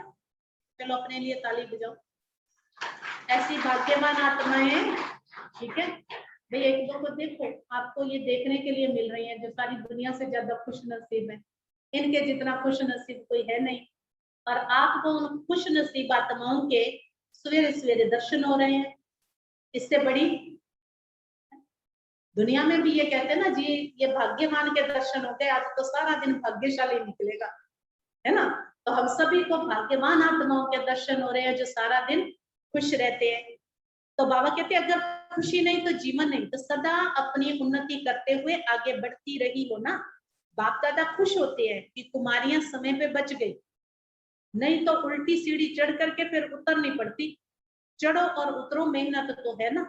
चलो अपने लिए ताली बजाओ। ऐसी भाग्यवान आत्माएं, ठीक है भाई, एक दो को देखो, आपको ये देखने के लिए मिल रही है जो सारी दुनिया से ज्यादा खुश नसीब है। इनके जितना खुश नसीब कोई है नहीं। और आपको उन खुश नसीब आत्माओं के सवेरे सवेरे दर्शन हो रहे हैं। इससे बड़ी दुनिया में भी ये कहते हैं ना जी, ये भाग्यवान के दर्शन होते हैं, आज तो सारा दिन भाग्यशाली निकलेगा, है ना? तो हम सभी को भाग्यवान आत्माओं के दर्शन हो रहे हैं जो सारा दिन खुश रहते हैं। तो बाबा कहते हैं अगर खुशी नहीं तो जीवन नहीं। तो सदा अपनी उन्नति करते हुए आगे बढ़ती रही हो ना। बाप दादा खुश होते हैं कि कुमारियां समय पे बच गई, नहीं तो उल्टी सीढ़ी चढ़ करके फिर उतरनी पड़ती। चढ़ो और उतरो, मेहनत तो है ना।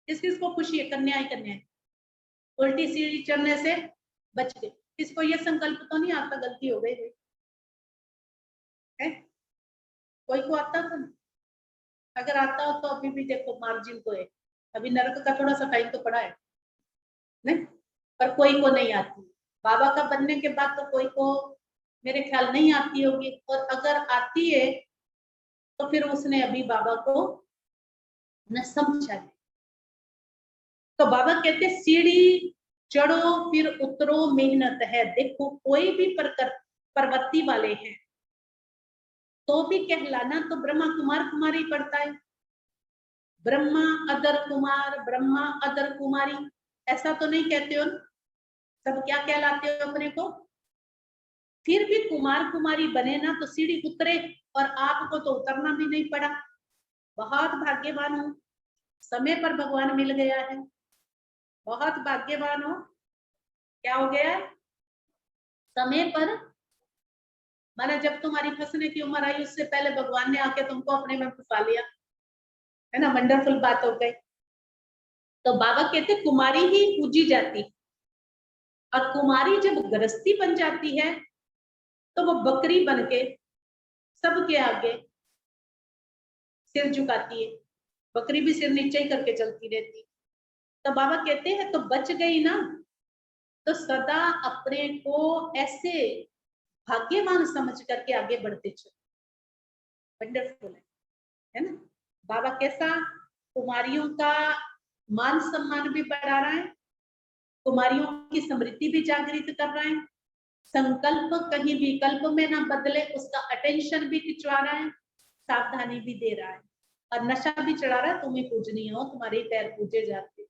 किसको खुशी है? कन्याएं उल्टी सीढ़ी चढ़ने से बच गए। किसको ये संकल्प तो नहीं आता गलती हो गई है? कोई को आता था? अगर आता हो तो अभी भी देखो मार्जिन तो है, अभी नरक का थोड़ा सा टाइम तो पड़ा है नहीं, पर कोई को नहीं आती। बाबा का बनने के बाद तो कोई को मेरे ख्याल नहीं आती होगी, और अगर आती है तो फिर उसने अभी बाबा को न समझा है। तो बाबा कहते सीढ़ी चढ़ो फिर उतरो, मेहनत है। देखो कोई भी प्रवृत्ति वाले हैं तो भी कहलाना तो ब्रह्मा कुमार कुमारी पड़ता है। ब्रह्मा अदर कुमार, ब्रह्मा अदर कुमारी, ऐसा तो नहीं कहते हो? सब क्या कहलाते हो अपने को? फिर भी कुमार कुमारी बने ना तो सीढ़ी उतरे, और आपको तो उतरना भी नहीं पड़ा। बहुत भाग्यवान हो, समय पर भगवान मिल गया है। बहुत भाग्यवान हो। क्या हो गया? समय पर, माना जब तुम्हारी फंसने की उम्र आई उससे पहले भगवान ने आके तुमको अपने में फंसा लिया, है ना? वंडरफुल बात हो गई। तो बाबा कहते कुमारी ही पूजी जाती, और कुमारी जब गृहस्थी बन जाती है तो वो बकरी बन के सबके आगे सिर झुकाती है। बकरी भी सिर नीचे ही करके चलती रहती। तो बाबा कहते हैं तो बच गई ना, तो सदा अपने को ऐसे भाग्यवान समझ करके आगे बढ़ते चलो। वंडरफुल है ना? बाबा कैसा कुमारियों का मान सम्मान भी बढ़ा रहा है, कुमारियों की स्मृति भी जागृत कर रहा है, संकल्प कहीं विकल्प में ना बदले उसका अटेंशन भी खिंचवा रहा है, सावधानी भी दे रहा है, और नशा भी चढ़ा रहा है। तुम्हें पूजनी हो, तुम्हारे पैर पूजे जाते।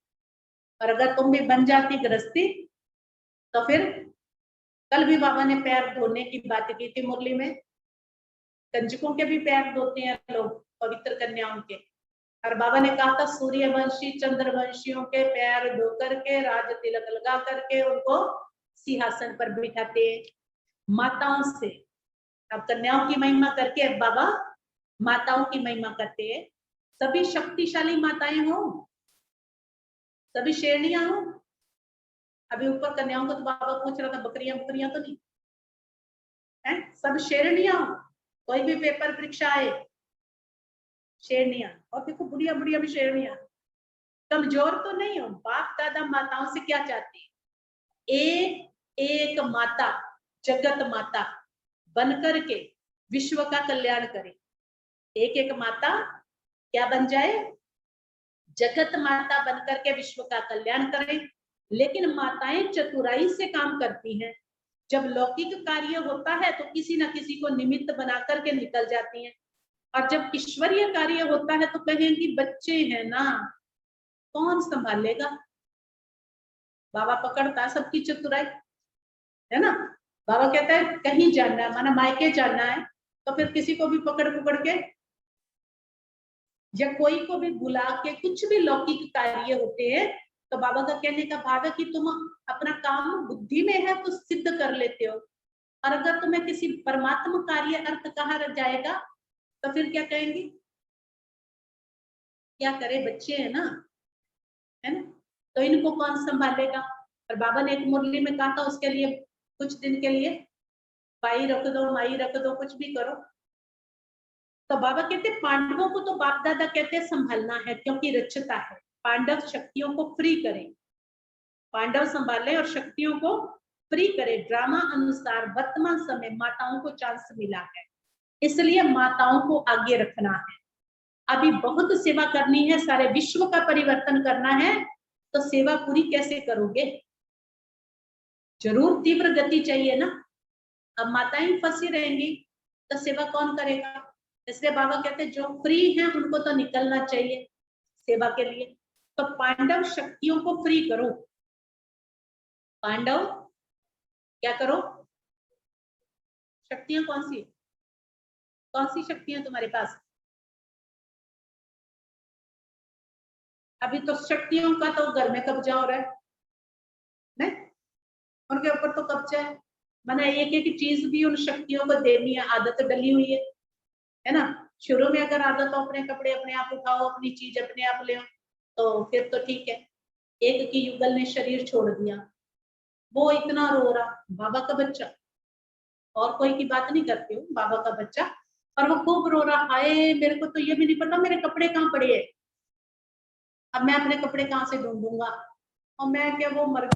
और अगर तुम भी बन जाती गृहस्थी तो फिर कल भी बाबा ने पैर धोने की बात की थी मुरली में। कंजकों के भी पैर धोते हैं लोग, पवित्र कन्याओं के। और बाबा ने कहा था सूर्यवंशी चंद्रवंशियों के पैर धो करके, राज तिलक लगा करके उनको सिंहासन पर बिठाते माताओं से। अब कन्याओं की महिमा करके अब बाबा माताओं की महिमा करते हैं। सभी शक्तिशाली माताएं हो, सभी शेरनियां हो। अभी ऊपर कन्याओं को तो बाबा पूछ रहा था बकरियां बकरियां तो नहीं है, सब शेरनियां हो। कोई भी पेपर परीक्षा आए, शेरनियां। और देखो बुढ़िया बुढ़िया भी शेरनियां। कमजोर तो नहीं हो। बाप दादा माताओं से क्या चाहते हैं? एक माता, जगत माता बनकर के विश्व का कल्याण करे। एक माता क्या बन जाए? जगत माता बनकर के विश्व का कल्याण करें। लेकिन माताएं चतुराई से काम करती हैं। जब लौकिक कार्य होता है तो किसी न किसी को निमित्त बना करके निकल जाती हैं, और जब ईश्वरीय कार्य होता है तो कहेंगी बच्चे हैं ना, कौन संभालेगा? बाबा पकड़ता सबकी चतुराई, है ना? बाबा कहता है कहीं जाना है, माना मायके जाना है, तो फिर किसी को भी पकड़ पकड़ के या कोई को भी बुला के, कुछ भी लौकिक कार्य होते हैं तो बाबा का कहने का भाव है कि तुम अपना काम बुद्धि में है तो सिद्ध कर लेते हो, और अगर तुम्हें किसी परमात्मा कार्य अर्थ कहा जाएगा तो फिर क्या कहेंगे? क्या करे, बच्चे हैं ना, है ना, तो इनको कौन संभालेगा? और बाबा ने एक मुरली में कहा था उसके लिए कुछ दिन के लिए भाई रख दो, माई रख दो, कुछ भी करो। तो बाबा कहते पांडवों को तो बाप दादा कहते संभालना है क्योंकि रचता है। पांडव शक्तियों को फ्री करें, पांडव संभाले और शक्तियों को फ्री करे। ड्रामा अनुसार वर्तमान समय माताओं को चांस मिला है, इसलिए माताओं को आगे रखना है। अभी बहुत सेवा करनी है, सारे विश्व का परिवर्तन करना है, तो सेवा पूरी कैसे करोगे? जरूर तीव्र गति चाहिए ना। अब माताएं फंसी रहेंगी तो सेवा कौन करेगा? इसलिए बाबा कहते हैं जो फ्री हैं उनको तो निकलना चाहिए सेवा के लिए। तो पांडव शक्तियों को फ्री करो। पांडव क्या करो? शक्तियां कौन सी शक्तियां तुम्हारे पास? अभी तो शक्तियों का तो घर में कब्जा हो रहा है, नहीं? उनके ऊपर तो कब्जा है, माना एक एक चीज भी उन शक्तियों को देनी है, आदत डली हुई है ना। शुरू में अगर आदत हो अपने कपड़े अपने आप उठाओ, अपनी चीज अपने आप ले, तो फिर तो ठीक है। एक की युगल ने शरीर छोड़ दिया, वो इतना रो रहा, बाबा का बच्चा, और कोई की बात नहीं करती हूँ, बाबा का बच्चा, और वो खूब रो रहा, हाय मेरे को तो ये भी नहीं पता मेरे कपड़े कहाँ पड़े हैं, अब मैं अपने कपड़े कहाँ से ढूंढूंगा, और मैं क्या वो मर,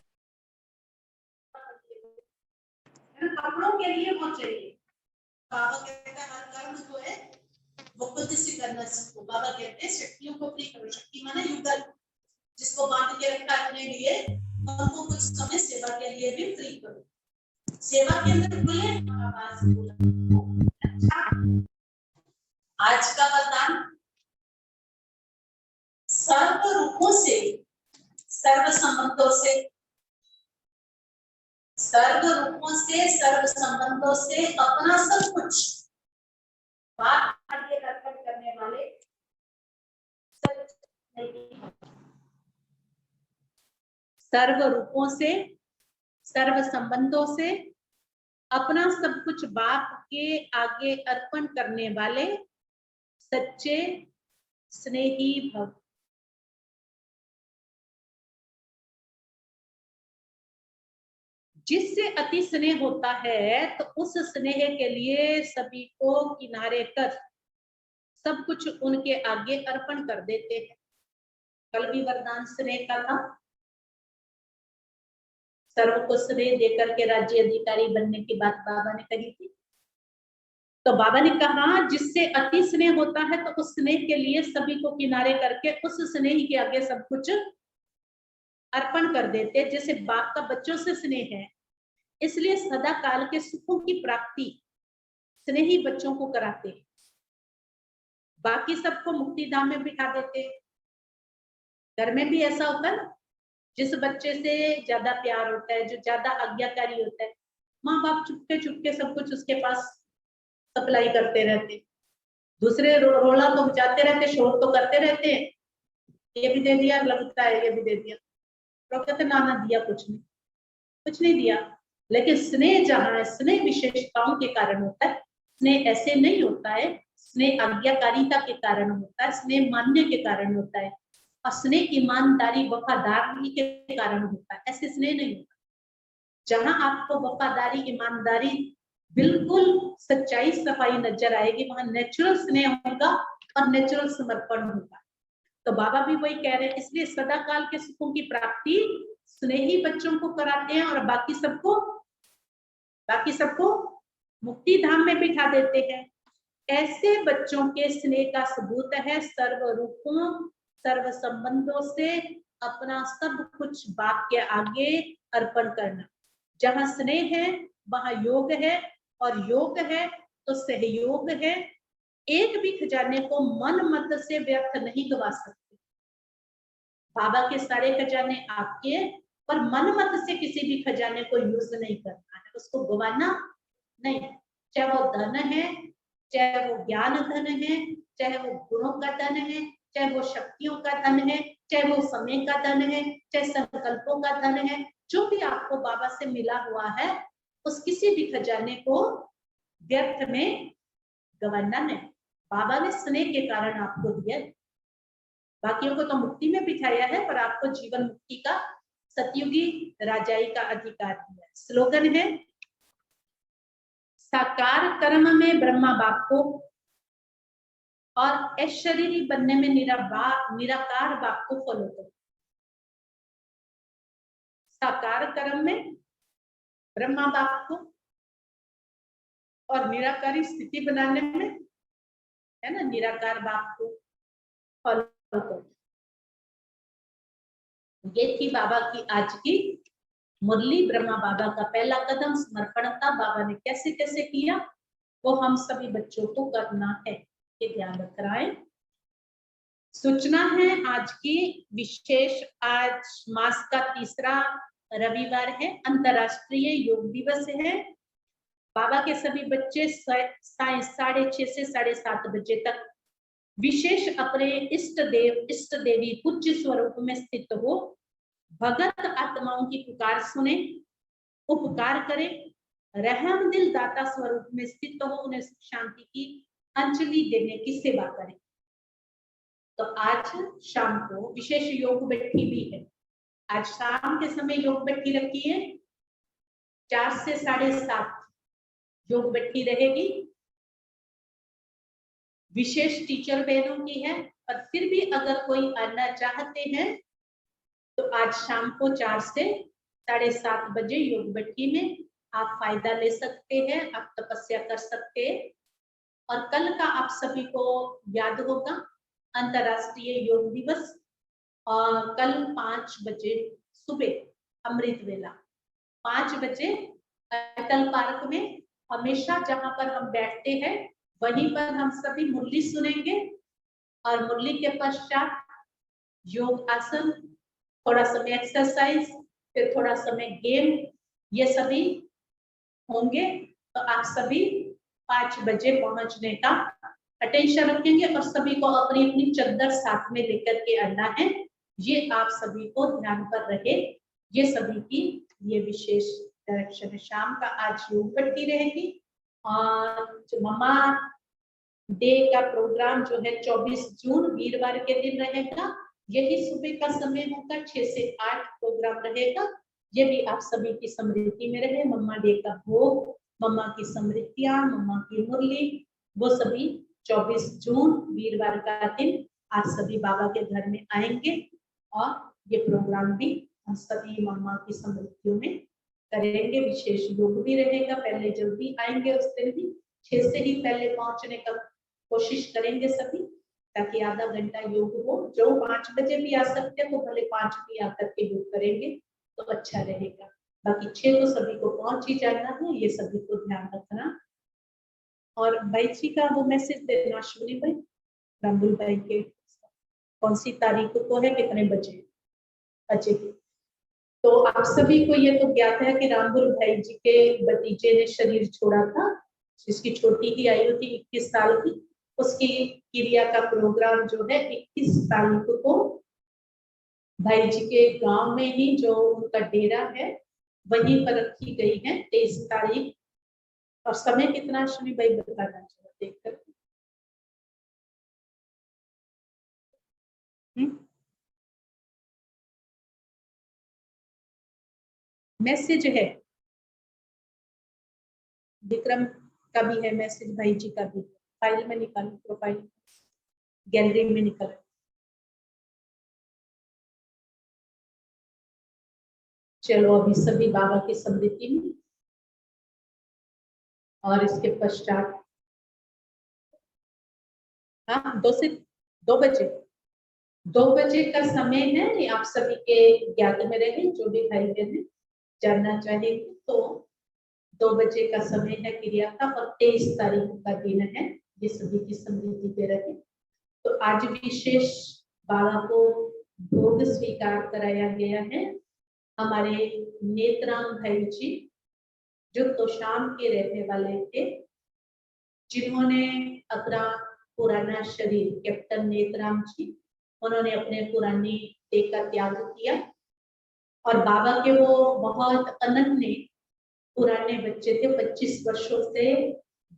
कपड़ों के लिए वो चाहिए। बाबा कहते हैं हर कर्म जो है वो खुद से करना सीखो। बाबा कहते हैं शक्तियों को फ्री करो। शक्ति माने युगल, जिसको बांध के रखा अपने लिए, उनको कुछ समय सेवा के लिए भी फ्री करो। सेवा के अंदर खुले आवाज बोला। अच्छा, आज का वरदान सर्व रूपों से, सर्व संबंधों से, सर्व रूपों से, सर्व संबंधों से अपना सब कुछ बात आगे अर्पण करने वाले सर्व रूपों से, सर्व संबंधों से अपना सब कुछ बाप के आगे अर्पण करने वाले सच्चे स्नेही भक्त। जिससे अति स्नेह होता है तो उस स्नेह के लिए सभी को किनारे कर सब कुछ उनके आगे अर्पण कर देते हैं। कल भी वरदान स्नेह का था, सर्व को स्नेह देकर के राज्य अधिकारी बनने की बात बाबा ने कही थी। तो बाबा ने कहा जिससे अति स्नेह होता है तो उस स्नेह के लिए सभी को किनारे करके उस स्नेह के आगे सब कुछ अर्पण कर देते। जैसे बाप का बच्चों से स्नेह है, इसलिए सदा काल के सुखों की प्राप्ति स्नेही बच्चों को कराते, बाकी सबको मुक्ति धाम में बिठा देते। घर में भी ऐसा होता है ना, जिस बच्चे से ज्यादा प्यार होता है, जो ज्यादा आज्ञाकारी होता है, माँ बाप चुपके चुपके सब कुछ उसके पास सप्लाई करते रहते, दूसरे रोला तो बजाते रहते, शोर तो करते रहते हैं, ये भी दे दिया, लगता है ये भी दे दिया, तो कहते ना ना दिया, कुछ नहीं दिया। लेकिन स्नेह जहाँ है, स्नेह विशेषताओं के कारण होता है, स्नेह ऐसे नहीं होता है, स्नेह आज्ञाकारिता के कारण होता है, स्नेह मान्य के कारण होता है, और स्नेह ईमानदारी वफादारी के कारण होता है। ऐसे स्नेह नहीं होता। जहां आपको वफादारी ईमानदारी बिल्कुल सच्चाई सफाई नजर आएगी, वहां नेचुरल स्नेह होगा और नेचुरल समर्पण होगा। तो बाबा भी वही कह रहे हैं, इसलिए सदा काल के सुखों की प्राप्ति स्नेही बच्चों को कराते हैं और बाकी सबको मुक्ति धाम में बिठा देते हैं। ऐसे बच्चों के स्नेह का सबूत है सर्व रूपों सर्व संबंधों से अपना सब कुछ बाप के आगे अर्पण करना। जहां स्नेह है वहां योग है, और योग है तो सहयोग है। एक भी खजाने को मन मत से व्यर्थ नहीं गवा सकते। बाबा के सारे खजाने आपके, पर मन मत से किसी भी खजाने को यूज नहीं करना है, उसको गवाना नहीं। चाहे वो धन है, चाहे वो ज्ञान धन है, चाहे वो गुणों का धन है, चाहे वो शक्तियों का धन है, चाहे वो समय का धन है, चाहे संकल्पों का धन है, जो भी आपको बाबा से मिला हुआ है उस किसी भी खजाने को व्यर्थ में गंवाना नहीं। बाबा ने स्नेह के कारण आपको दिया, बाकियों को तो मुक्ति में बिठाया है, पर आपको जीवन मुक्ति का सतयुगी राजाई का अधिकार दिया। स्लोगन है, साकार कर्म में ब्रह्मा बाप को और अशरीरी बनने में निराकार बाप को फॉलो करो। साकार कर्म में ब्रह्मा बाप को और निराकारी स्थिति बनाने में, है ना, निराकार बाप को फॉलो करो। ये थी बाबा की आज की मुरली। ब्रह्मा बाबा का पहला कदम समर्पण था। बाबा ने कैसे कैसे किया वो हम सभी बच्चों को करना है, ये ध्यान रख रहा है। सूचना है आज की विशेष, आज मास का तीसरा रविवार है, अंतरराष्ट्रीय योग दिवस है। बाबा के सभी बच्चे 6:30 से 7:30 बजे तक विशेष अपने इष्ट देव इष्ट देवी पूज्य स्वरूप में स्थित हो भगत आत्माओं की पुकार सुने, उपकार करें, रहम दिल दाता स्वरूप में स्थित हो उन्हें शांति की अंजलि देने की सेवा करें। तो आज शाम को विशेष योग बैठी भी है। आज शाम के समय योग बैठी रखी है, 4 से 7:30 योग बैठी रहेगी। विशेष टीचर बहनों की है, पर फिर भी अगर कोई आना चाहते हैं तो आज शाम को 4 से 7:30 बजे योग बैठी में आप फायदा ले सकते हैं, आप तपस्या कर सकते हैं। और कल का आप सभी को याद होगा अंतरराष्ट्रीय योग दिवस, और कल 5 बजे सुबह अमृत वेला 5 बजे अटल पार्क में, हमेशा जहां पर हम बैठते हैं वहीं पर हम सभी मुरली सुनेंगे। और मुरली के पश्चात योग आसन, थोड़ा समय एक्सरसाइज, फिर थोड़ा समय गेम, ये सभी होंगे। तो आप सभी 5 बजे पहुंचने का अटेंशन रखेंगे और सभी को अपनी अपनी चद्दर साथ में लेकर के आना है, ये आप सभी को ध्यान पर रहे। ये सभी की ये विशेष डायरेक्शन है। शाम का आज योग पट्टी रहेगी और जो मम्मा डे का प्रोग्राम जो है 24 जून वीरवार के दिन रहेगा। यही सुबह का समय होगा, 6 से 8 प्रोग्राम रहेगा। ये भी आप सभी की समृद्धि में रहे। मम्मा डे का भोग, मम्मा की समृद्धियां, मम्मा की मुरली, वो सभी 24 जून वीरवार का दिन आप सभी बाबा के घर में आएंगे और ये प्रोग्राम भी हम सभी मम्मा की समृद्धियों में करेंगे। विशेष योग भी रहेगा। पहले जल्दी आएंगे उस दिन भी, 6 से ही पहले पहुंचने का कोशिश करेंगे सभी, ताकि आधा घंटा योग हो। जो 5 बजे भी आ सकते हैं तो भले 5 भी आकर के योग करेंगे तो अच्छा रहेगा। बाकी 6 तो सभी को पहुंच ही जाना है, ये सभी को ध्यान रखना। और भाई जी का वो मैसेज देना अश्विनी भाई, रामबुल भाई के कौन सी तारीख को है, कितने बजे? अच्छे, तो आप सभी को ये तो ज्ञात है कि रामबुल भाई जी के भतीजे ने शरीर छोड़ा था, जिसकी छोटी ही आयु थी 21 साल की। उसकी क्रिया का प्रोग्राम जो है 21 तारीख को भाई जी के गांव में ही जो उनका डेरा है वहीं पर रखी गई है, 23 तारीख। और समय कितना अश्विनी भाई बताना चाहिए देख कर? मैसेज है, विक्रम का भी है मैसेज, भाई जी का भी। फाइल में निकालो, प्रोफाइल गैलरी में निकालो। चलो अभी सभी बाबा की समृद्धि में, और इसके पश्चात हाँ 2 बजे 2 बजे का समय है। ये आप सभी के ज्ञात में रहे, जो भी भाई बहन जानना चाहेंगे तो 2 बजे का समय है क्रिया का, और 23 तारीख का दिन है। ये सभी की समृद्धि पे रहे। तो आज विशेष बाबा को भोग स्वीकार कराया गया है। हमारे नेत्राम भाई जी जो तोशाम के रहने वाले थे, जिन्होंने अपना पुराना शरीर, कैप्टन नेत्राम जी, उन्होंने अपने पुरानी देह का त्याग किया और बाबा के वो बहुत अनन्य पुराने बच्चे थे, 25 वर्षों से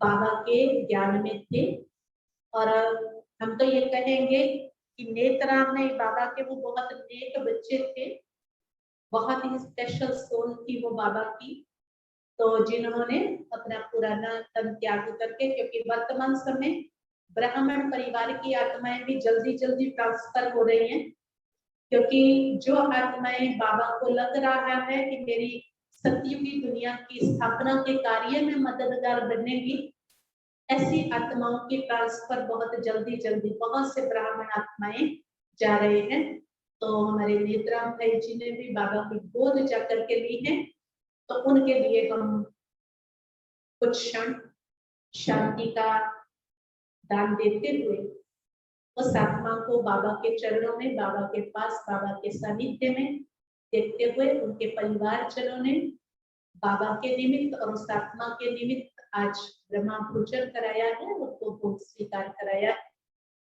बाबा के ज्ञान में थे। और हम तो ये कहेंगे कि नेतराम नहीं, बाबा के वो बहुत नेक बच्चे थे, बहुत ही स्पेशल सोल थी वो बाबा की। तो जिन्होंने अपना पुराना तन त्याग करके, क्योंकि वर्तमान समय ब्राह्मण परिवार की आत्माएं भी जल्दी जल्दी ट्रांसफर हो रही हैं, क्योंकि जो आत्माएं बाबा को लग रहा है कि मेरी सतयुगी दुनिया की स्थापना के कार्य में मददगार बनेगी, ऐसी आत्माओं की ट्रांसफर बहुत जल्दी जल्दी बहुत से ब्राह्मण आत्माएं जा रहे हैं। तो हमारे नेतराम भाई जी ने भी बाबा की गोद जाकर के ली है, तो उनके लिए हम कुछ क्षण शांति का दान देते हुए उस आत्मा को बाबा के चरणों में, बाबा के पास, बाबा के सानिध्य में देखते हुए उनके परिवारजनों ने बाबा के निमित्त और उस आत्मा के निमित्त आज ब्रह्मा भोजन कराया है, उनको भोग स्वीकार कराया है।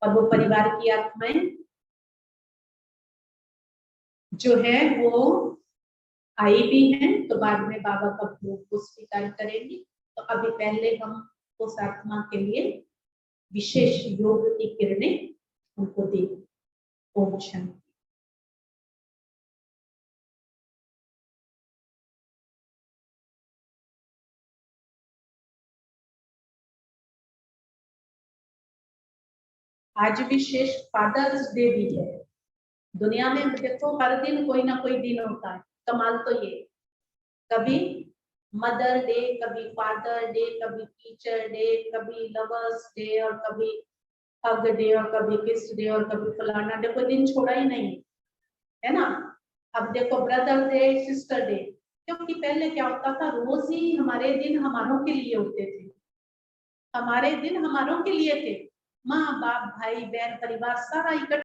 और वो परिवार की आत्माएं जो है वो आई भी हैं, तो बाद में बाबा का भोग को स्वीकार करेंगी। तो अभी पहले हम उस आत्मा के लिए विशेष योग की किरणें उनको दे। ओम शांति। आज विशेष फादर्स डे भी है। दुनिया में देखो हर दिन कोई ना कोई दिन होता है। कमाल तो ये, कभी मदर डे, कभी फादर डे, कभी टीचर डे, कभी लवर्स डे, और कभी हग डे, और कभी किस डे, और कभी फलाना डे, कोई दिन छोड़ा ही नहीं है ना। अब देखो ब्रदर डे, सिस्टर डे, क्योंकि पहले क्या होता था, रोज ही हमारे दिन हमारों के लिए होते थे। हमारे दिन हमारों के लिए थे, माँ बाप भाई बहन परिवार सारा इकट्ठा